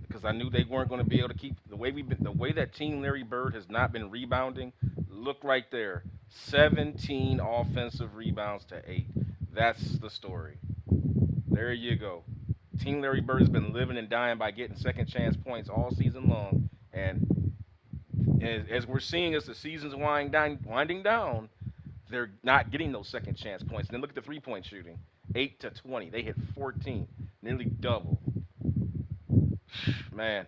because I knew they weren't going to be able to keep the way that Team Larry Bird has not been rebounding. Look right there, 17 offensive rebounds to 8. That's the story. There you go. Team Larry Bird has been living and dying by getting second chance points all season long, and as we're seeing as the season's winding down, they're not getting those second chance points. And then look at the three-point shooting. 8 to 20. They hit 14, nearly double. Man,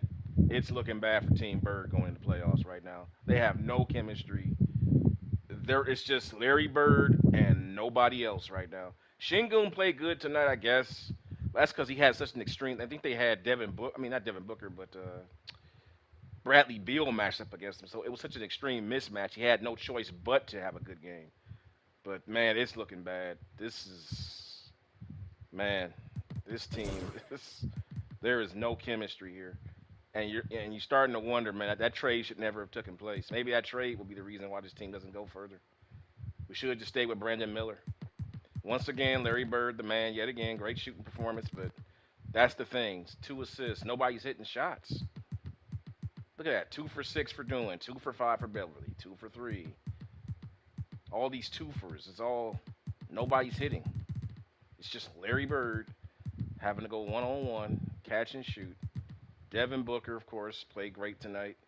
it's looking bad for Team Bird going into playoffs right now. They have no chemistry. It's just Larry Bird and nobody else right now. Sengun played good tonight, I guess. That's because he had such an extreme. I think they had not Devin Booker, but Bradley Beal matched up against him. So it was such an extreme mismatch. He had no choice but to have a good game. But, man, it's looking bad. This team, there is no chemistry here. And you're starting to wonder, man, that trade should never have taken place. Maybe that trade will be the reason why this team doesn't go further. We should just stay with Brandon Miller. Once again, Larry Bird, the man, yet again, great shooting performance, but that's the thing. 2 assists. Nobody's hitting shots. Look at that. 2 for 6 for Doolin, 2 for 5 for Beverly, 2 for 3. All these twofers. Nobody's hitting. It's just Larry Bird having to go one-on-one, catch and shoot. Devin Booker, of course, played great tonight.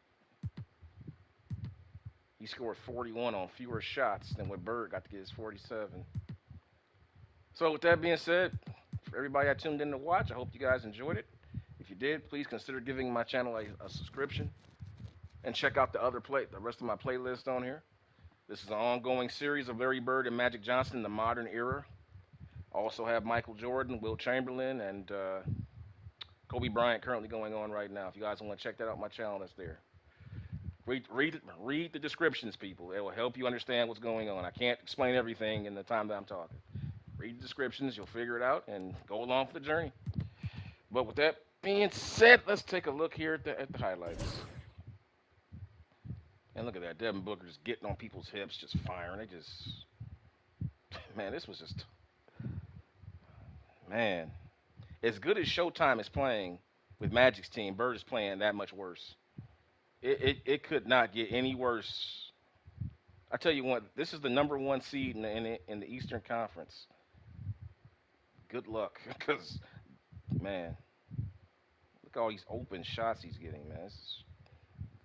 He scored 41 on fewer shots than what Bird got to get his 47. So with that being said, for everybody that tuned in to watch, I hope you guys enjoyed it. If you did, please consider giving my channel a subscription and check out the rest of my playlist on here. This is an ongoing series of Larry Bird and Magic Johnson in the modern era. I also have Michael Jordan, Wilt Chamberlain, and Kobe Bryant currently going on right now. If you guys want to check that out, my channel is there. Read the descriptions, people. It will help you understand what's going on. I can't explain everything in the time that I'm talking. Read the descriptions, you'll figure it out, and go along for the journey. But with that being said, let's take a look here at the highlights. And look at that. Devin Booker's getting on people's hips, just firing. Man, this was just, man. As good as Showtime is playing with Magic's team, Bird is playing that much worse. It could not get any worse. I tell you what, this is the #1 seed in the Eastern Conference. Good luck, because, man, look at all these open shots he's getting, man.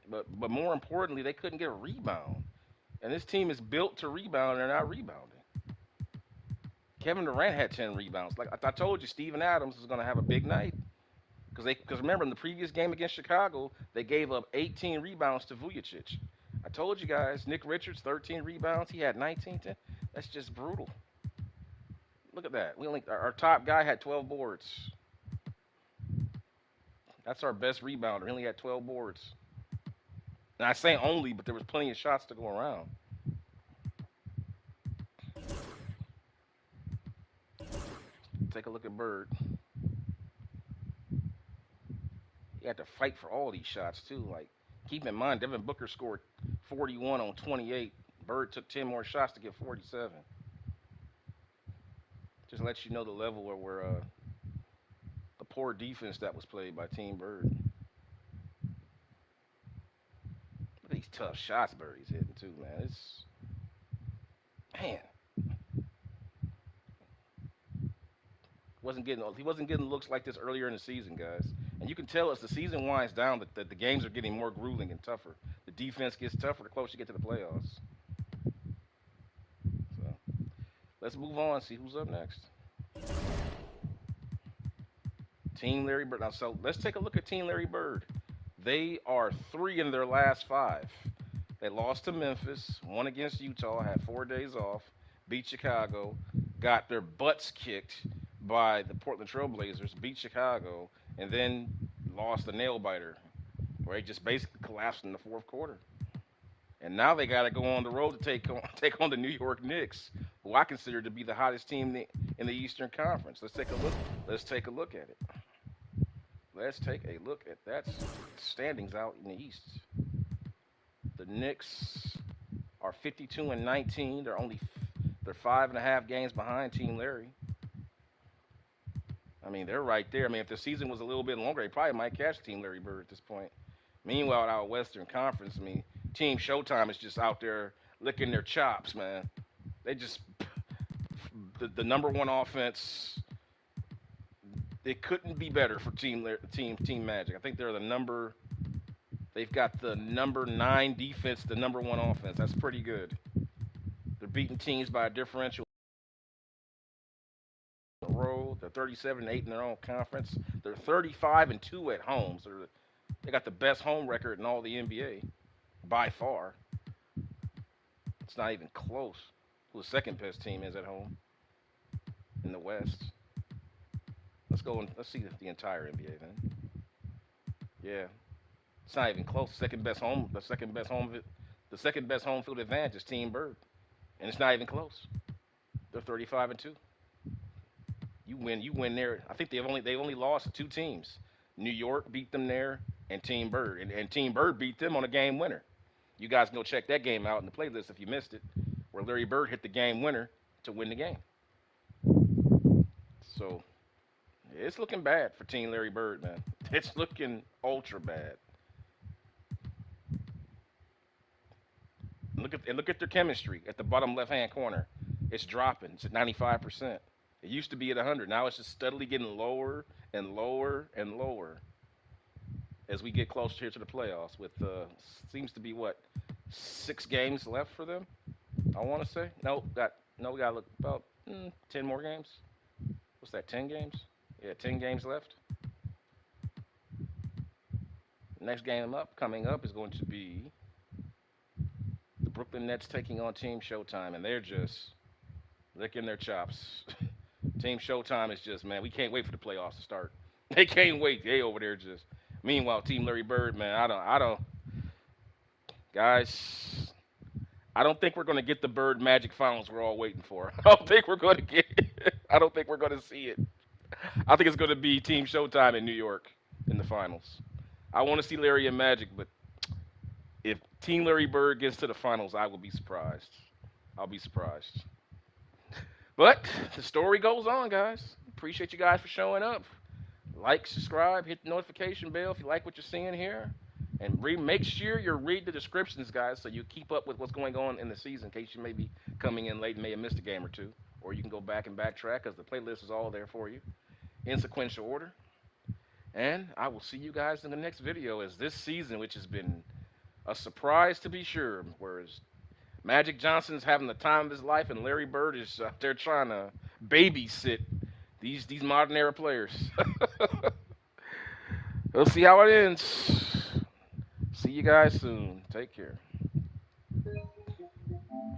But more importantly, they couldn't get a rebound. And this team is built to rebound, and they're not rebounding. Kevin Durant had 10 rebounds. Like I told you, Steven Adams is going to have a big night. Because remember, in the previous game against Chicago, they gave up 18 rebounds to Vujicic. I told you guys, Nick Richards, 13 rebounds. He had 19. That's just brutal. Look at that. Our top guy had 12 boards. That's our best rebounder. He only had 12 boards. And I say only, but there was plenty of shots to go around. Take a look at Bird. He had to fight for all these shots, too. Like, keep in mind, Devin Booker scored 41 on 28. Bird took 10 more shots to get 47. Just lets you know the level where the poor defense that was played by Team Bird. Look at these tough shots Bird is hitting, too, man. Man. He wasn't getting looks like this earlier in the season, guys. And you can tell as the season winds down that the games are getting more grueling and tougher. The defense gets tougher the closer you get to the playoffs. So let's move on and see who's up next. Team Larry Bird. Now, so let's take a look at Team Larry Bird. They are 3 in their last 5. They lost to Memphis, won against Utah, had 4 days off, beat Chicago, got their butts kicked by the Portland Trailblazers, beat Chicago, and then lost the nail biter, where he just basically collapsed in the 4th quarter. And now they got to go on the road to take on the New York Knicks, who I consider to be the hottest team in the Eastern Conference. Let's take a look. Let's take a look at it. Let's take a look at that standings out in the East. The Knicks are 52-19. They're 5.5 games behind Team Larry. I mean, they're right there. I mean, if the season was a little bit longer, they probably might catch Team Larry Bird at this point. Meanwhile, out Western Conference, I mean, Team Showtime is just out there licking their chops, man. They just the number one offense. It couldn't be better for Team Magic. I think they've got the number 9 defense, the number 1 offense. That's pretty good. They're beating teams by a differential in a row. They're 37-8 in their own conference. They're 35-2 at home. So they got the best home record in all the NBA by far. It's not even close. Who the second best team is at home in the West? Let's go and let's see the entire NBA then. Yeah, it's not even close. The second best home field advantage is Team Bird, and it's not even close. They're 35-2. You win there. I think they only lost to 2 teams. New York beat them there, and Team Bird, and Team Bird beat them on a game winner. You guys can go check that game out in the playlist if you missed it, where Larry Bird hit the game winner to win the game. So it's looking bad for Team Larry Bird, man. It's looking ultra bad. Look at their chemistry at the bottom left-hand corner. It's dropping. It's at 95%. It used to be at 100. Now it's just steadily getting lower and lower and lower as we get closer here to the playoffs. With seems to be 6 games left for them. I want to say we got to look about 10 more games. What's that? 10 games? Yeah, 10 games left. Next game coming up is going to be the Brooklyn Nets taking on Team Showtime, and they're just licking their chops. Team Showtime is just, man, we can't wait for the playoffs to start. They can't wait. They over there just. Meanwhile, Team Larry Bird, man, guys, I don't think we're going to get the Bird Magic finals we're all waiting for. I don't think we're going to get it. I don't think we're going to see it. I think it's going to be Team Showtime in New York in the finals. I want to see Larry and Magic, but if Team Larry Bird gets to the finals, I will be surprised. I'll be surprised. But the story goes on, guys. Appreciate you guys for showing up. Like, subscribe, hit the notification bell if you like what you're seeing here. And make sure you read the descriptions, guys, so you keep up with what's going on in the season in case you may be coming in late and may have missed a game or two. Or you can go back and backtrack because the playlist is all there for you in sequential order. And I will see you guys in the next video as this season, which has been a surprise to be sure, whereas Magic Johnson's having the time of his life and Larry Bird is out there trying to babysit these modern era players. We'll see how it ends. See you guys soon. Take care.